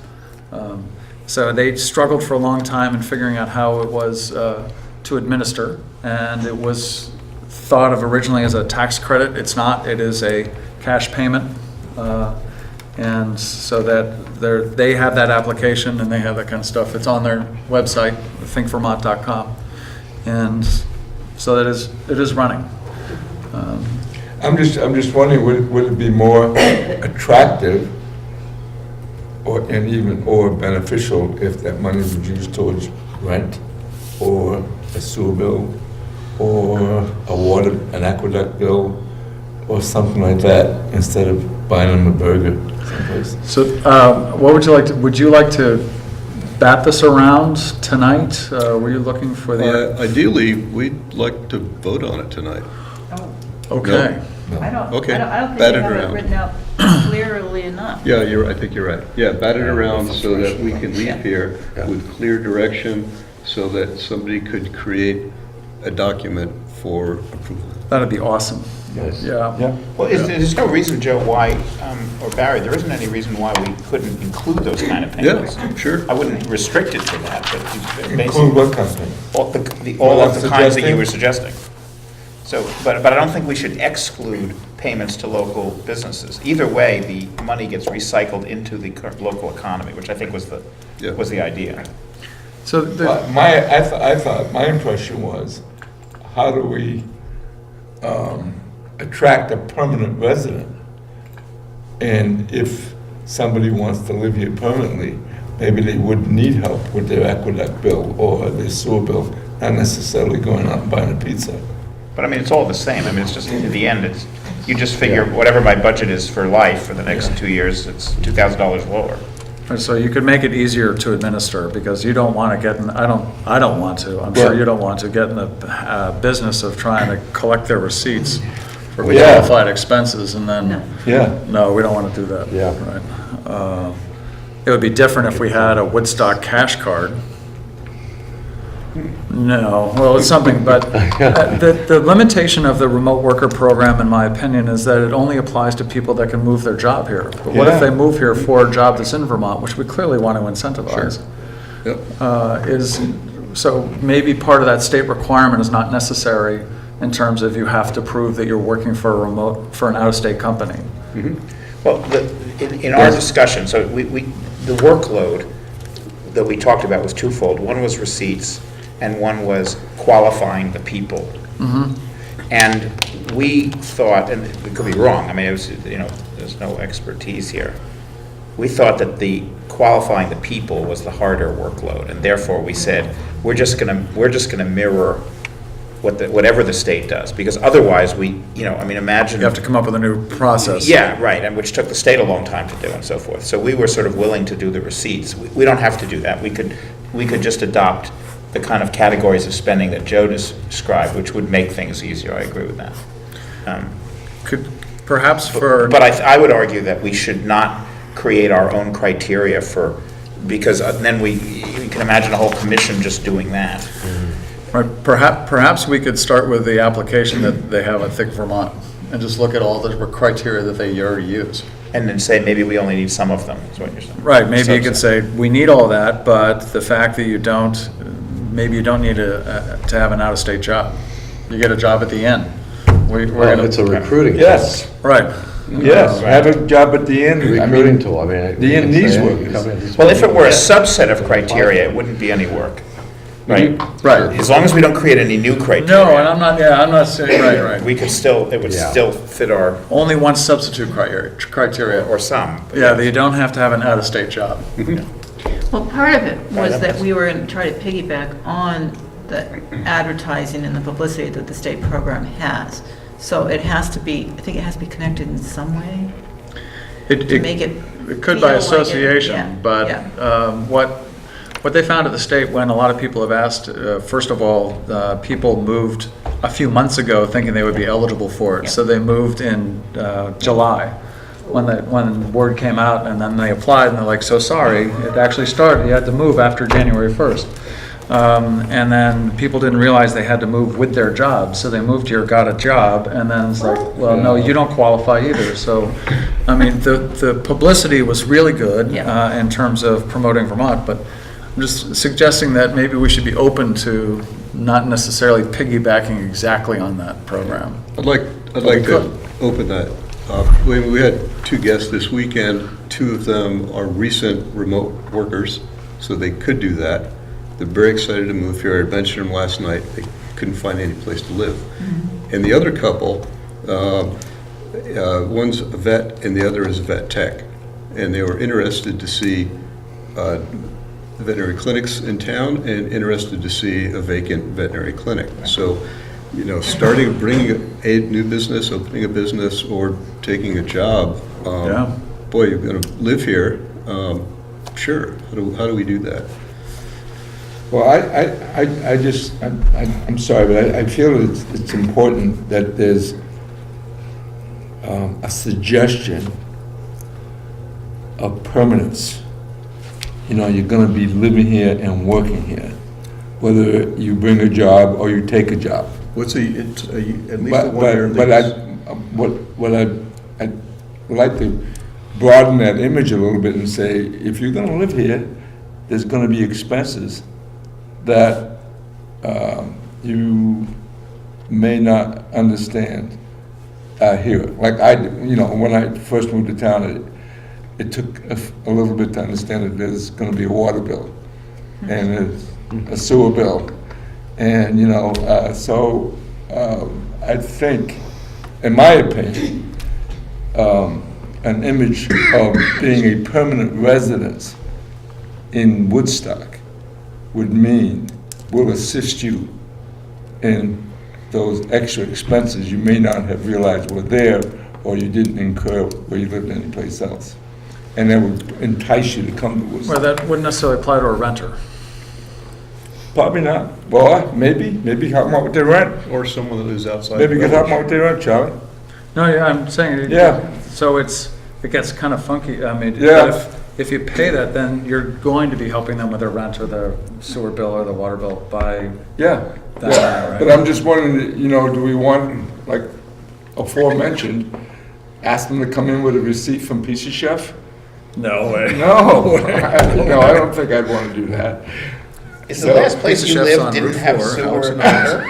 So they struggled for a long time in figuring out how it was to administer, and it was thought of originally as a tax credit. It's not. It is a cash payment. And so that they have that application and they have that kind of stuff. It's on their website, thinkvermont.com. And so it is running. I'm just wondering, would it be more attractive or beneficial if that money was used towards rent or a sewer bill or an aqueduct bill or something like that, instead of buying them a burger someplace? So what would you like to bat this around tonight? Were you looking for the? Ideally, we'd like to vote on it tonight. Okay. No. I don't Okay, think bat they it have it around. written out clearly enough. Yeah, I think you're right. Yeah, bat it around so that we can leave here with clear direction, so that somebody could create a document for approval. That'd be awesome. Yes. Yeah. Well, there's no reason, Joe, why, or Barry, there isn't any reason why we couldn't include those kind of payments. Yeah, sure. I wouldn't restrict it to that, but Include basically, what company? all of the kinds that suggesting? you were suggesting. So, but I don't think we should exclude payments to local businesses. Either way, the money gets recycled into the local economy, which I think was the idea. So Well, I thought, my impression was, how do we attract a permanent resident? And if somebody wants to live here permanently, maybe they would need help with their aqueduct bill or their sewer bill, not necessarily going out and buying a pizza. But I mean, it's all the same. I mean, it's just, at the end, you just figure whatever my budget is for life for the next 2 years, it's $2,000 lower. So you could make it easier to administer, because you don't want to get in, I don't want to, I'm sure you don't want to get in the business of trying to collect their receipts for qualified expenses and then, no, we don't want to do that. Yeah. Right. It would be different if we had a Woodstock cash card. No, well, it's something, but the limitation of the remote worker program, in my opinion, is that it only applies to people that can move their job here. But what if they move here for a job that's in Vermont, which we clearly want to incentivize? So maybe part of that state requirement is not necessary in terms of you have to prove that you're working for an out-of-state company. Well, in our discussion, so the workload that we talked about was twofold. One was receipts, and one was qualifying the people. And we thought, and we could be wrong, I mean, it was, there's no expertise here. We thought that the qualifying the people was the harder workload, and therefore we said, we're just gonna mirror whatever the state does, because otherwise imagine. You have to come up with a new process. Yeah, right, and which took the state a long time to do and so forth. So we were sort of willing to do the receipts. We don't have to do that. We could just adopt the kind of categories of spending that Joe described, which would make things easier. I agree with that. Could perhaps for. But I would argue that we should not create our own criteria because then you can imagine a whole commission just doing that. Right, perhaps we could start with the application that they have at Think Vermont and just look at all the criteria that they already use. And then say, maybe we only need some of them, is what you're saying. Right, maybe you could say, we need all that, but the fact that maybe you don't need to have an out-of-state job. You get a job at the end. It's a recruiting tool. Yes. Right. Yes, have a job at the end. Recruiting tool, I mean. The end needs workers. Well, if it were a subset of criteria, it wouldn't be any work. Right? Right. As long as we don't create any new criteria. No, and I'm not saying, right. We could it would still fit our, Only one substitute criteria. or some. Yeah, that you don't have to have an out-of-state job. Well, part of it was that we were going to try to piggyback on the advertising and the publicity that the state program has. So it has to be, I think it has to be connected in some way to make it. It could feel by like it- association, yeah, but yeah. what they found at the state, when a lot of people have asked, first of all, people moved a few months ago thinking they would be eligible for it. Yeah. So they moved in July when the word came out, and then they applied and they're like, so sorry, it actually started, you had to move after January 1st. And then people didn't realize they had to move with their job, so they moved here, got a job, and then it's like, well, no, you don't qualify either. So, I mean, the publicity was really good Yeah. in terms of promoting Vermont, but I'm just suggesting that maybe we should be open to not necessarily piggybacking exactly on that program. I'd like to open that up. We had 2 guests this weekend. 2 of them are recent remote workers, so they could do that. They're very excited to move here. I mentioned them last night. They couldn't find any place to live. And the other couple, one's a vet and the other is a vet tech. And they were interested to see veterinary clinics in town and interested to see a vacant veterinary clinic. So, you know, bringing a new business, opening a business, or taking a job, boy, you're going to live here. Sure. How do we do that? Well, I'm sorry, but I feel it's important that there's a suggestion of permanence. You know, you're gonna be living here and working here, whether you bring a job or you take a job. What's at least a But one-year but I'd like to broaden that image a little bit and say, if you're gonna live here, there's gonna be expenses that you may not understand here. Like when I first moved to town, it took a little bit to understand that there's going to be a water bill and there's a sewer bill, and so I think, in my opinion, an image of being a permanent residence in Woodstock would mean will assist you in those extra expenses you may not have realized were there or you didn't incur where you lived anyplace else. And that would entice you to come to Woodstock. Well, that wouldn't necessarily apply to a renter. Probably not. Well, maybe help them out with their rent. Or someone that lives outside. Maybe you could help them out with their rent, Charlie. No, yeah, I'm saying. Yeah. So it gets kind of funky. I mean, Yeah. if you pay that, then you're going to be helping them with their rent or their sewer bill or the water bill by Yeah. that Yeah. amount, right? But I'm just wondering, do we want, like aforementioned, ask them to come in with a receipt from Pizza Chef? No way. No, I don't think I'd want to do that. Is the last place Pizza you Chef's lived on didn't Route have 4, sewer Alex and knows. water?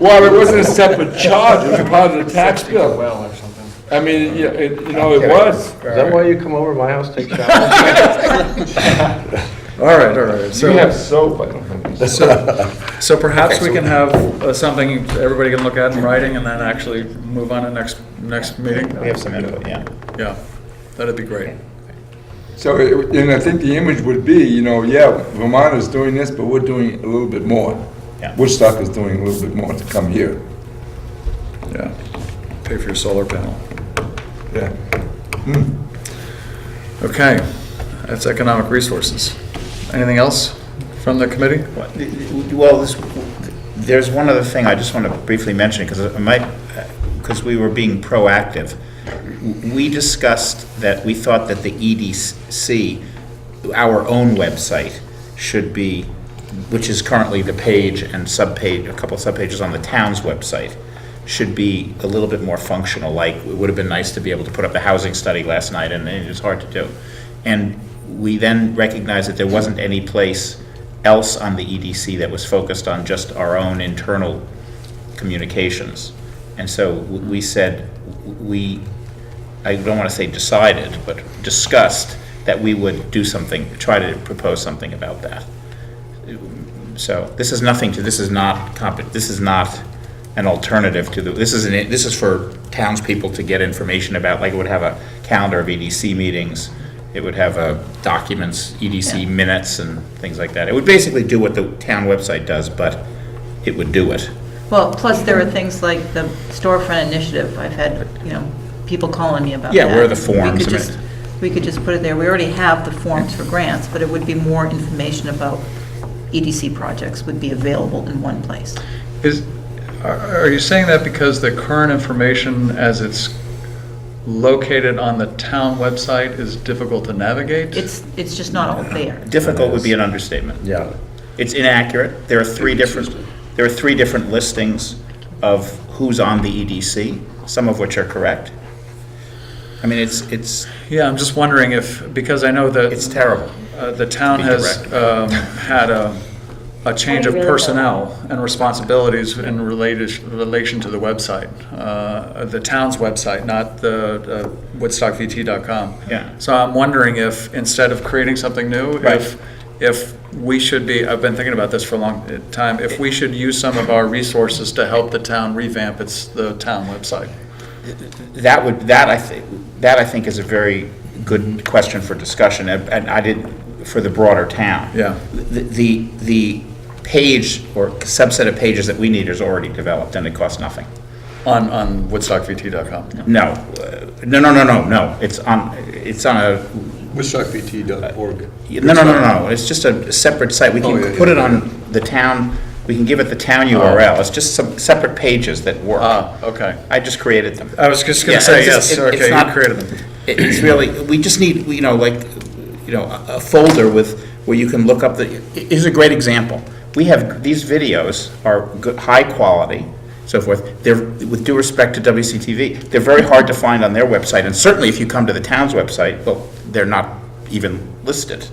Well, it wasn't a separate charge, it was part of the tax bill. Well, or something. I mean, it was. Is that why you come over to my house, take showers? All right. You have soap, I don't think. So perhaps we can have something everybody can look at in writing and then actually move on to next meeting? We have some input, yeah. Yeah, that'd be great. So, and I think the image would be, Vermont is doing this, but we're doing a little bit more. Yeah. Woodstock is doing a little bit more to come here. Yeah. Pay for your solar panel. Yeah. Okay, that's economic resources. Anything else from the committee? Well, there's one other thing I just want to briefly mention, because we were being proactive. We discussed that we thought that the EDC, our own website, should be, which is currently the page and subpage, a couple subpages on the town's website, should be a little bit more functional. Like, it would have been nice to be able to put up the housing study last night, and it was hard to do. And we then recognized that there wasn't any place else on the EDC that was focused on just our own internal communications. And so we said, I don't want to say decided, but discussed that we would do something, try to propose something about that. So this is not an alternative to this is for townspeople to get information about, like it would have a calendar of EDC meetings. It would have documents, EDC minutes and things like that. It would basically do what the town website does, but it would do it. Well, plus there are things like the Storefront Initiative. I've had, people calling me about that. Yeah, where are the forms? We could just put it there. We already have the forms for grants, but it would be more information about EDC projects would be available in one place. Are you saying that because the current information as it's located on the town website is difficult to navigate? It's just not all there. Difficult would be an understatement. Yeah. It's inaccurate. There are three different listings of who's on the EDC, some of which are correct. I mean, it's Yeah, I'm just wondering if, because I know that it's terrible. the town Be has direct. had a change of personnel and responsibilities in relation to the website, the town's website, not the WoodstockVT.com. Yeah. So I'm wondering if, instead of creating something new, Right. if we should be, I've been thinking about this for a long time, if we should use some of our resources to help the town revamp the town website. That I think is a very good question for discussion, and I did for the broader town. Yeah. The page or subset of pages that we need is already developed, and it costs nothing. On WoodstockVT.com. No. It's on a WoodstockVT.org. no. It's just a separate site. We can put it on the town. We can give it the town URL. It's just some separate pages that work. Okay. I just created them. I was just going Yeah, to say, it's just- yes, it- it's okay, not- you created them. It's really, we just need, a folder where you can look up here's a great example. We have, these videos are good, high quality, so forth. They're, with due respect to WCTV, they're very hard to find on their website, and certainly if you come to the town's website, well, they're not even listed.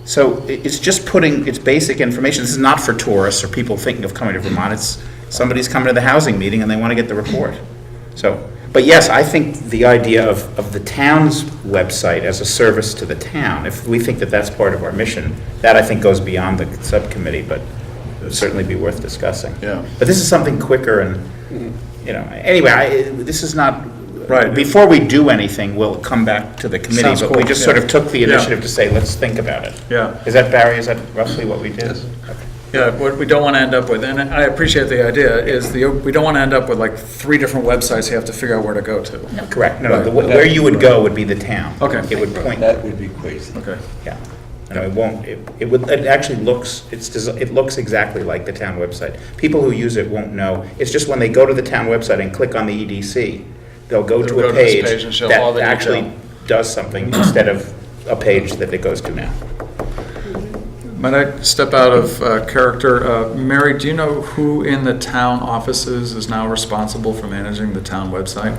So it's just it's basic information. This is not for tourists or people thinking of coming to Vermont. It's somebody's coming to the housing meeting and they want to get the report. So, but yes, I think the idea of the town's website as a service to the town, if we think that that's part of our mission, that I think goes beyond the subcommittee, but it would certainly be worth discussing. Yeah. But this is something quicker and, anyway, this is not, Right. before we do anything, we'll come back to the committee, Sounds but we cool, just yeah. sort of took the Yeah. initiative to say, let's think about it. Yeah. Is that, Barry, is that roughly what we did? Yes. Okay. Yeah, what we don't want to end up with, and I appreciate the idea, is we don't want to end up with like 3 different websites you have to figure out where to go to. Correct, no, Right. where you would go would be the town. Okay. It would point, That would be crazy. Okay. yeah. No, it won't, it actually looks, it looks exactly like the town website. People who use it won't know. It's just when they go to the town website and click on the EDC, they'll go It'll to go a to this page page and show all that the actually detail. does something instead of a page that it goes to now. Might I step out of character? Mary, do you know who in the town offices is now responsible for managing the town website?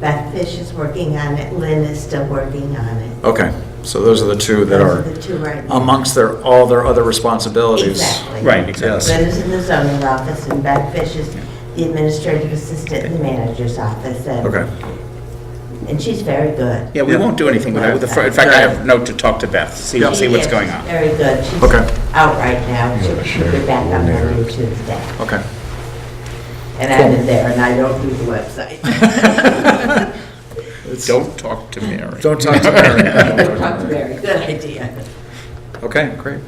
Beth Fish is working on it, Lynn is still working on it. Okay, so those are the two that Those are the two right now. amongst all their other responsibilities. Exactly. Right, exactly. Lynn is in the zoning office, and Beth Fish is the administrative assistant in the manager's office. Okay. And she's very good. Yeah, we won't do anything with that. In fact, I have a note to talk to Beth, see what's She going is on. very good. She's Okay. out right now. She'll be back on Monday, Tuesday. Okay. And I'm in there, and I don't do the website. Don't talk to Mary. Don't talk to Mary. Don't talk to Mary. Good idea. Okay, great.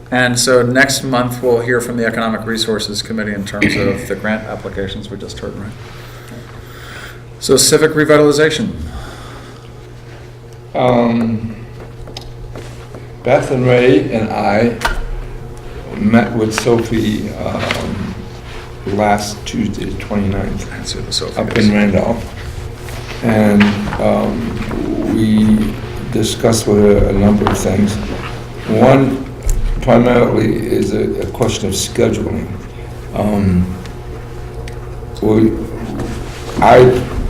And so next month, we'll hear from the Economic Resources Committee in terms of the grant applications we just heard, right? So civic revitalization. Beth and Ray and I met with Sophie last Tuesday, 29th, That's who the Sophie up is. in Randolph. And we discussed with her a number of things. One primarily is a question of scheduling. I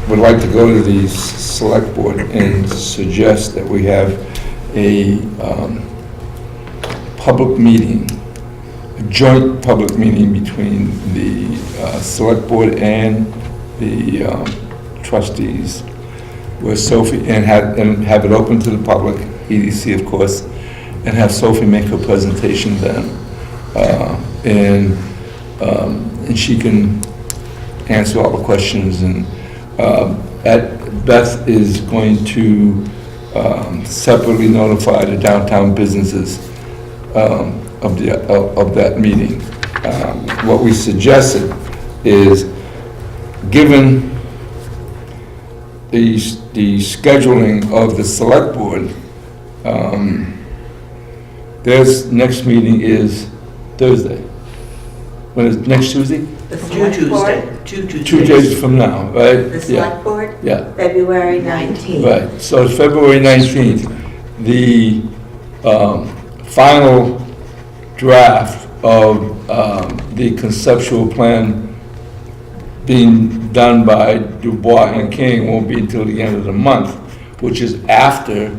would like to go to the select board and suggest that we have a public meeting, a joint public meeting between the select board and the trustees, where Sophie, and have it open to the public, EDC of course, and have Sophie make her presentation then. And she can answer all the questions, and Beth is going to separately notify the downtown businesses of that meeting. What we suggested is, given the scheduling of the select board, their next meeting is Thursday. When is next Tuesday? The select board, Two days from now, right? the select board, Yeah, February 19th. right. So it's February 19th. The final draft of the conceptual plan being done by Dubois and King won't be until the end of the month, which is after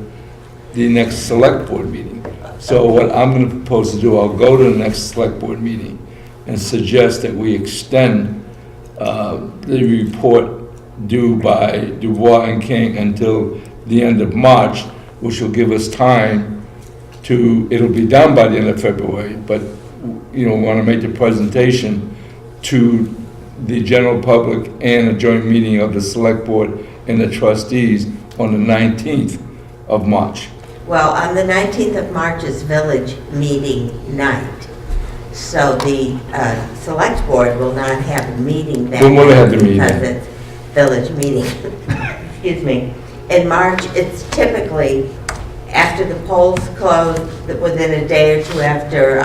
the next select board meeting. So what I'm going to propose to do, I'll go to the next select board meeting and suggest that we extend the report due by Dubois and King until the end of March, which will give us time to, it'll be done by the end of February, but, we want to make the presentation to the general public and a joint meeting of the select board and the trustees on the 19th of March. Well, on the 19th of March is village meeting night. So the select board will not have a meeting that When will they have the night meeting? because it's village meeting. Excuse me. In March, it's typically after the polls close, within a day or two after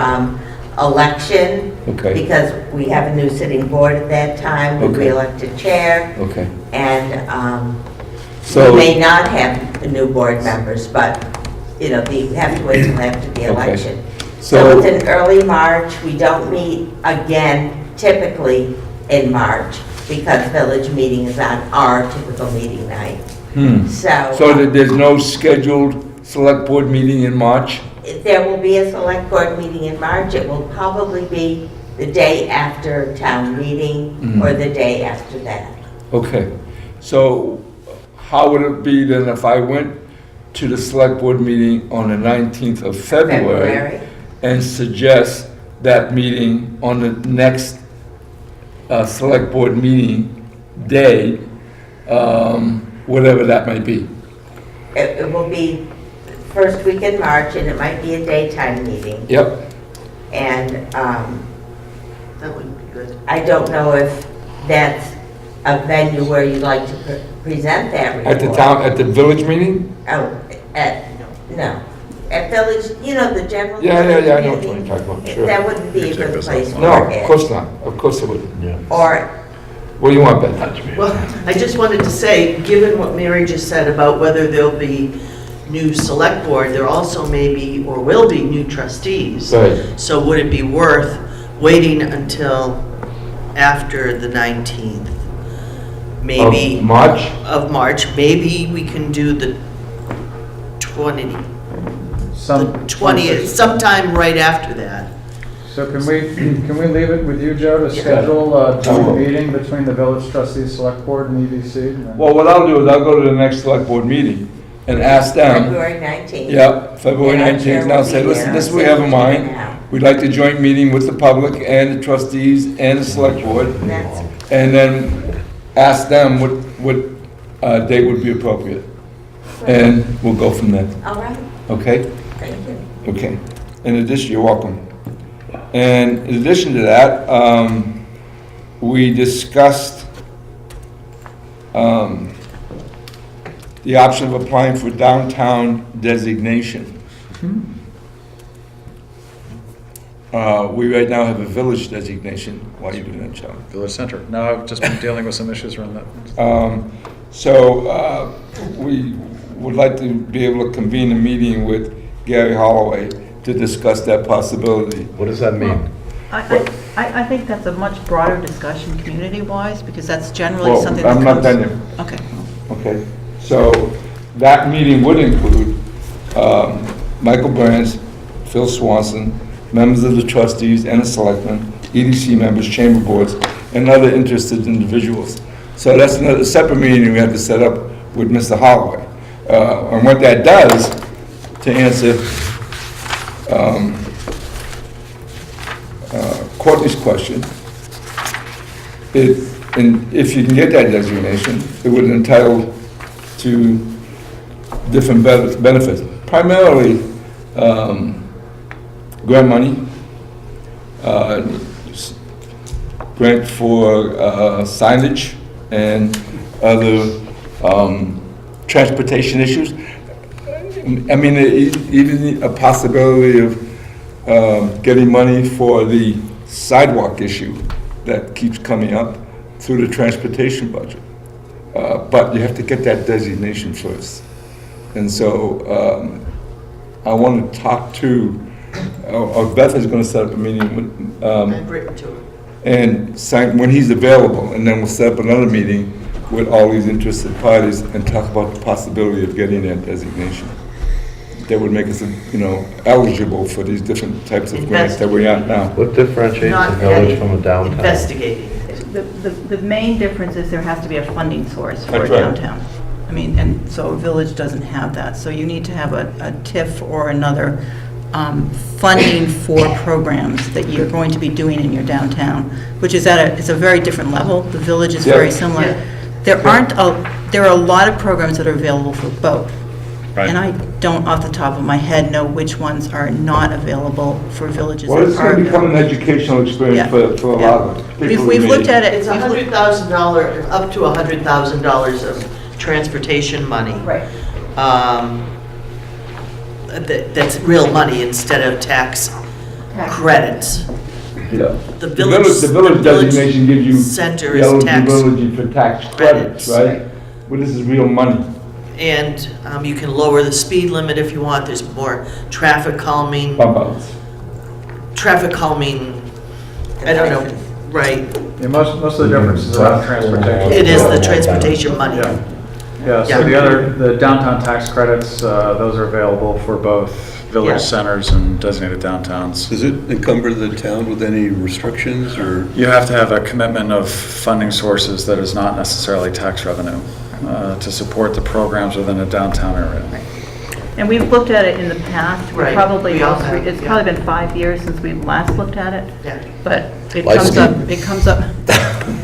election. Okay. Because we have a new sitting board at that time, we Okay. elect a chair, Okay. and So- we may not have new board members, but, you have to wait until after the Okay. election. So- So it's in early March, we don't meet again typically in March, because village meeting is on our typical meeting night. So that there's no scheduled select board meeting in March? There will be a select board meeting in March. It will probably be the day after town meeting or the day after that. Okay. So how would it be then if I went to the select board meeting on the 19th of February and suggest that meeting on the next select board meeting day, whatever that may be? It will be first week in March, and it might be a daytime meeting. Yep. And That wouldn't be good. I don't know if that's a venue where you'd like to present that report. At the village meeting? Oh, no. At village, the general. Yeah, I know what you're talking about, sure. That wouldn't be a good place for No, it. of course not. Of course it wouldn't. Or, What do you want, Beth? Well, I just wanted to say, given what Mary just said about whether there'll be new select board, there also may be, or will be, new trustees. Right. So would it be worth waiting until after the 19th? Maybe. Of March? Of March. Maybe we can do the 20th, sometime right after that. So can we leave it with you, Joe, to schedule a joint meeting between the village trustees, select board, and EDC? Well, what I'll do is I'll go to the next select board meeting and ask them. February 19th. Yeah, February And our 19th, chair and I'll will say, be listen, there. this is what we have in mind. Now. We'd like the joint meeting with the public and the trustees and the select board, That's, and then ask them what date would be appropriate. And we'll go from there, all right, okay? thank you. Okay. In addition, you're welcome. And in addition to that, we discussed the option of applying for downtown designation. We right now have a village designation. Why are you doing that, Charlie? Village Center. No, I've just been dealing with some issues around that. So we would like to be able to convene a meeting with Gary Holloway to discuss that possibility. What does that mean? I think that's a much broader discussion community-wise, because that's generally Well, something that I'm comes... not done yet. Okay. Okay, so that meeting would include Michael Brands, Phil Swanson, members of the trustees and the selectmen, EDC members, chamber boards, and other interested individuals. So that's another separate meeting we have to set up with Mr. Holloway. And what that does, to answer Courtney's question, and if you can get that designation, it would entitle to different benefits, primarily grant money, grant for signage and other transportation issues. I mean, even a possibility of getting money for the sidewalk issue that keeps coming up through the transportation budget. But you have to get that designation first. And so I want to talk to, or Beth is going to set up a meeting with, I've written to him. and sign, when he's available, and then we'll set up another meeting with all these interested parties and talk about the possibility of getting that designation. That would make us, eligible for these different types of grants that we're at now. What differentiates Not the village yet. from a downtown? Investigating. The main difference is there has to be a funding source for That's right. downtown. I mean, and so a village doesn't have that. So you need to have a TIF or another funding for programs that you're going to be doing in your downtown, which is it's a very different level. The village is very similar. There are a lot of programs that are available for both. Right. And I don't, off the top of my head, know which ones are not available for villages. Well, it's going to become an educational experience for a lot of us. We've looked at it. It's $100,000, up to $100,000 of transportation money. Right. That's real money instead of tax credits. Yeah. The village designation gives you center the is tax eligibility for tax credits, right? Well, this is real money. And you can lower the speed limit if you want. There's more traffic calming. Bump outs. Traffic calming, I don't know, right. Yeah, most of the difference is around transportation. It is the transportation money. Yeah, so the downtown tax credits, those are available for both village Yeah. centers and designated downtowns. Does it encumber the town with any restrictions, or? You have to have a commitment of funding sources that is not necessarily tax revenue to support the programs within a downtown area. And we've looked at it in the past. Right. Probably, We all have, it's yeah. probably been 5 years since we last looked at it. Yeah. But it Life's comes up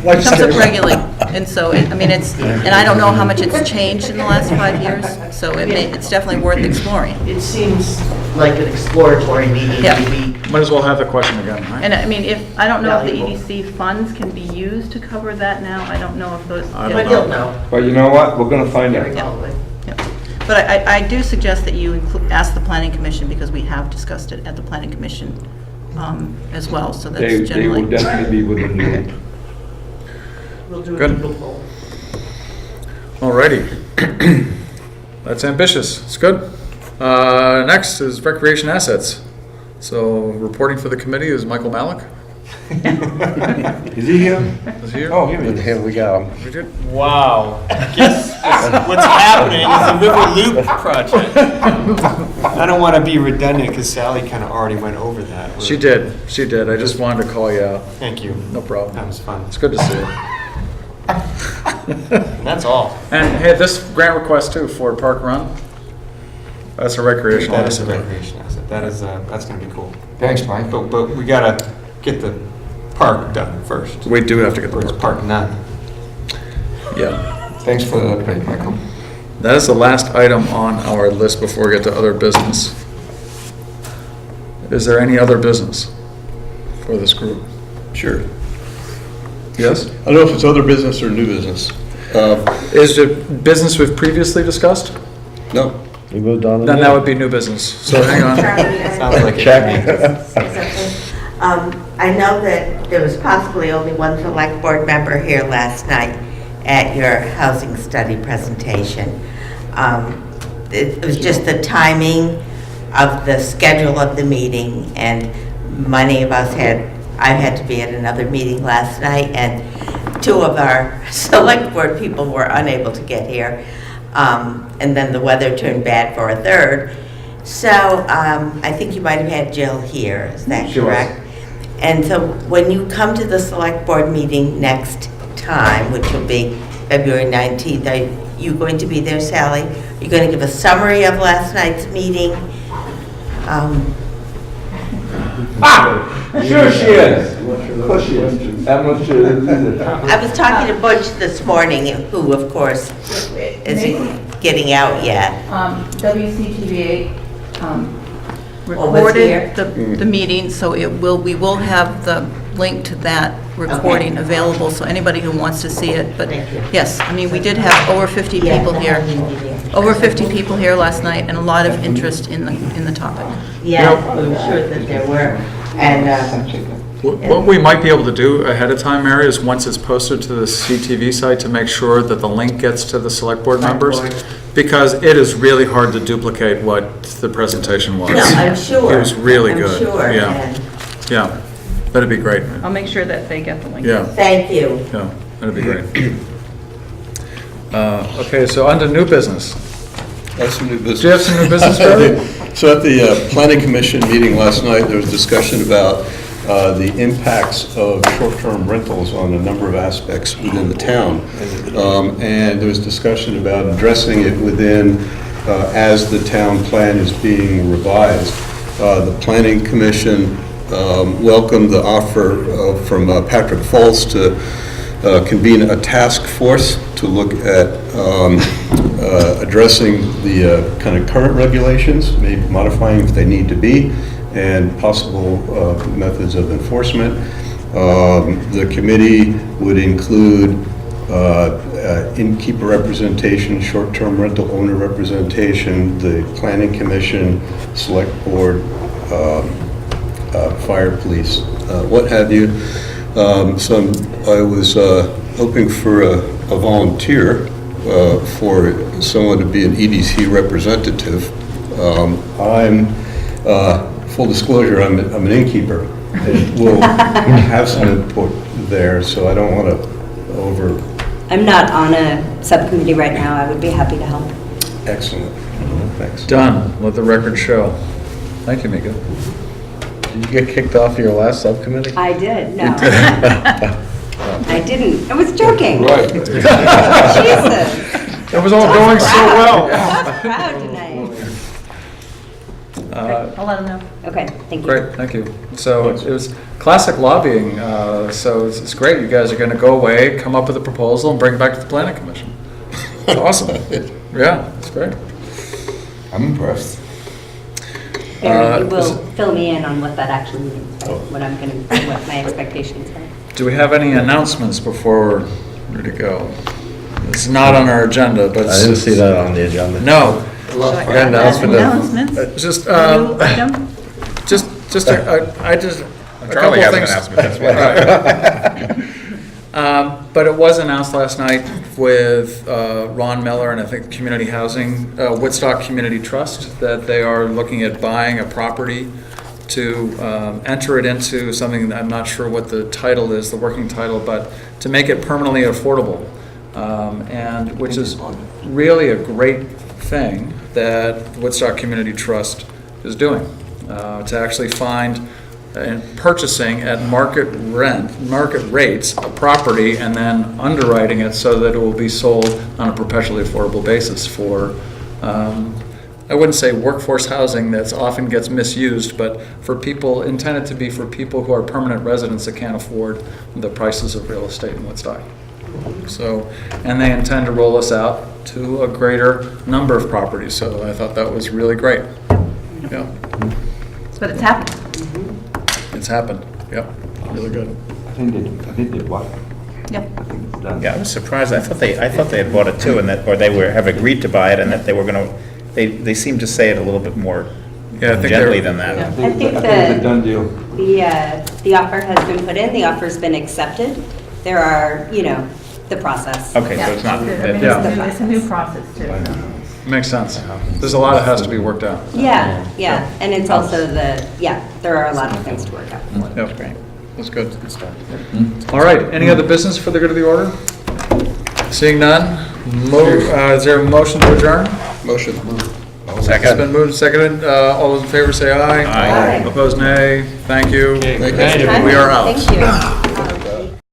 regularly. And so, and I don't know how much it's changed in the last 5 years, so it's definitely worth exploring. It seems like an exploratory meeting, Yeah. maybe. Might as well have the question again, right? And I don't know if the Valuable. EDC funds can be used to cover that now. I don't know if those. But he'll know. But you know what? We're going to find Very out. probably. But I do suggest that you ask the planning commission, because we have discussed it at the planning commission as well, so that's They will generally. definitely be within the loop. We'll do a Good. Google poll. Alrighty. That's ambitious. It's good. Next is recreation assets. So reporting for the committee is Michael Malik. Is he here? Is he here? Oh, here he is. Here we go. We did. Wow. Guess what's happening is the River Loop project. I don't want to be redundant because Sally kind of already went over that. She did. I just wanted to call you out. Thank you. No problem. That was fun. It's good to see you. And that's all. And hey, this grant request too for Park Run, that's a recreational That is a asset. recreation asset. That's going to be cool. Thanks, Mike. But we got to get the park done first. We do have to get the Or it's park. park none. Yeah. Thanks for the update, Michael. That is the last item on our list before we get to other business. Is there any other business for this group? Sure. Yes? I don't know if it's other business or new business. Is it business we've previously discussed? No. We moved on. Then that would be new business. So hang on. Sounds like Check. I know that there was possibly only one select board member here last night at your housing study presentation. It was just the timing of the schedule of the meeting, and many of us I had to be at another meeting last night, and 2 of our select board people were unable to get here. And then the weather turned bad for a third. So I think you might have had Jill here, is that correct? And so when you come to the select board meeting next time, which will be February 19th, are you going to be there, Sally? Are you going to give a summary of last night's meeting? Sure she is. Of course she is. I'm not sure. I was talking to Butch this morning, who, of course, is getting out yet. WCTV was here? recorded the meeting, so we will have the link to that recording available, so anybody who wants to see it, but Thank you. yes, I mean, we did have over 50 people here. Over 50 people here last night, and a lot of interest in the topic. Yeah, I'm sure that there were. And What we might be able to do ahead of time, Mary, is once it's posted to the CTV site, to make sure that the link gets to the select board members, because it is really hard to duplicate what the presentation was. no, I'm sure. It was really I'm good. sure. Yeah, And yeah, that'd be great. I'll make sure that they get the link. Yeah, thank you. yeah, that'd be great. Okay, so on to new business. That's some new business. Do you have some new business, Barry? So at the Planning Commission meeting last night, there was discussion about the impacts of short-term rentals on a number of aspects within the town. And there was discussion about addressing it within, as the town plan is being revised. The Planning Commission welcomed the offer from Patrick Foltz to convene a task force to look at addressing the kind of current regulations, maybe modifying if they need to be, and possible methods of enforcement. The committee would include innkeeper representation, short-term rental owner representation, the Planning Commission, Select Board, Fire, Police, what have you. So I was hoping for a volunteer for someone to be an EDC representative. Full disclosure, I'm an innkeeper, and will have some input there, so I don't want to I'm not on a subcommittee right now. I would be happy to help. Excellent. Thanks. Done. Let the record show. Thank you, Mika. Did you get kicked off your last subcommittee? I did, no. I didn't. I was joking. Right. Jesus. It was all going so well. Proud tonight. I'll let them know. Okay, thank you. Great, thank you. So it was classic lobbying, so it's great. You guys are going to go away, come up with a proposal, and bring it back to the Planning Commission. It's awesome. Yeah, it's great. I'm impressed. Barry, you will fill me in on what that actually means, right? What my expectations are. Do we have any announcements before we're ready to go? It's not on our agenda, but I didn't see that on the agenda. No. Announcements? Just, New item? I just, a couple Charlie of has an things. announcement, that's why. But it was announced last night with Ron Miller and I think Community Housing, Woodstock Community Trust, that they are looking at buying a property to enter it into something that I'm not sure what the title is, the working title, but to make it permanently affordable. And which is really a great thing that Woodstock Community Trust is doing, to actually find and purchasing at market rates a property and then underwriting it so that it will be sold on a perpetually affordable basis for, I wouldn't say workforce housing that often gets misused, but for people, intended to be for people who are permanent residents that can't afford the prices of real estate in Woodstock. So, and they intend to roll us out to a greater number of properties, so I thought that was really great. Yeah. But it's happening. It's happened, yep, really good. I think they bought it. Yep. I think it's done. Yeah, I was surprised. I thought they had bought it too, and that, or they have agreed to buy it, and that they were going to, they seemed to say it a little bit more Yeah, I think gently they're- than that. I think think it's a that- done deal. The offer has been put in, the offer's been accepted. There are, the process. Okay, so it's not, I mean, Yeah. it's a new process too. Makes sense. There's a lot that has to be worked out. Yeah, and it's also there are a lot of things to work out. Yep, great. That's good. All right, any other business for the good of the order? Seeing none, is there a motion to adjourn? Motion. It's been moved and seconded. All those in favor say aye. Aye. Opposed, nay. Thank you. Okay, Thank you. good night, everyone. We are out. Thank you.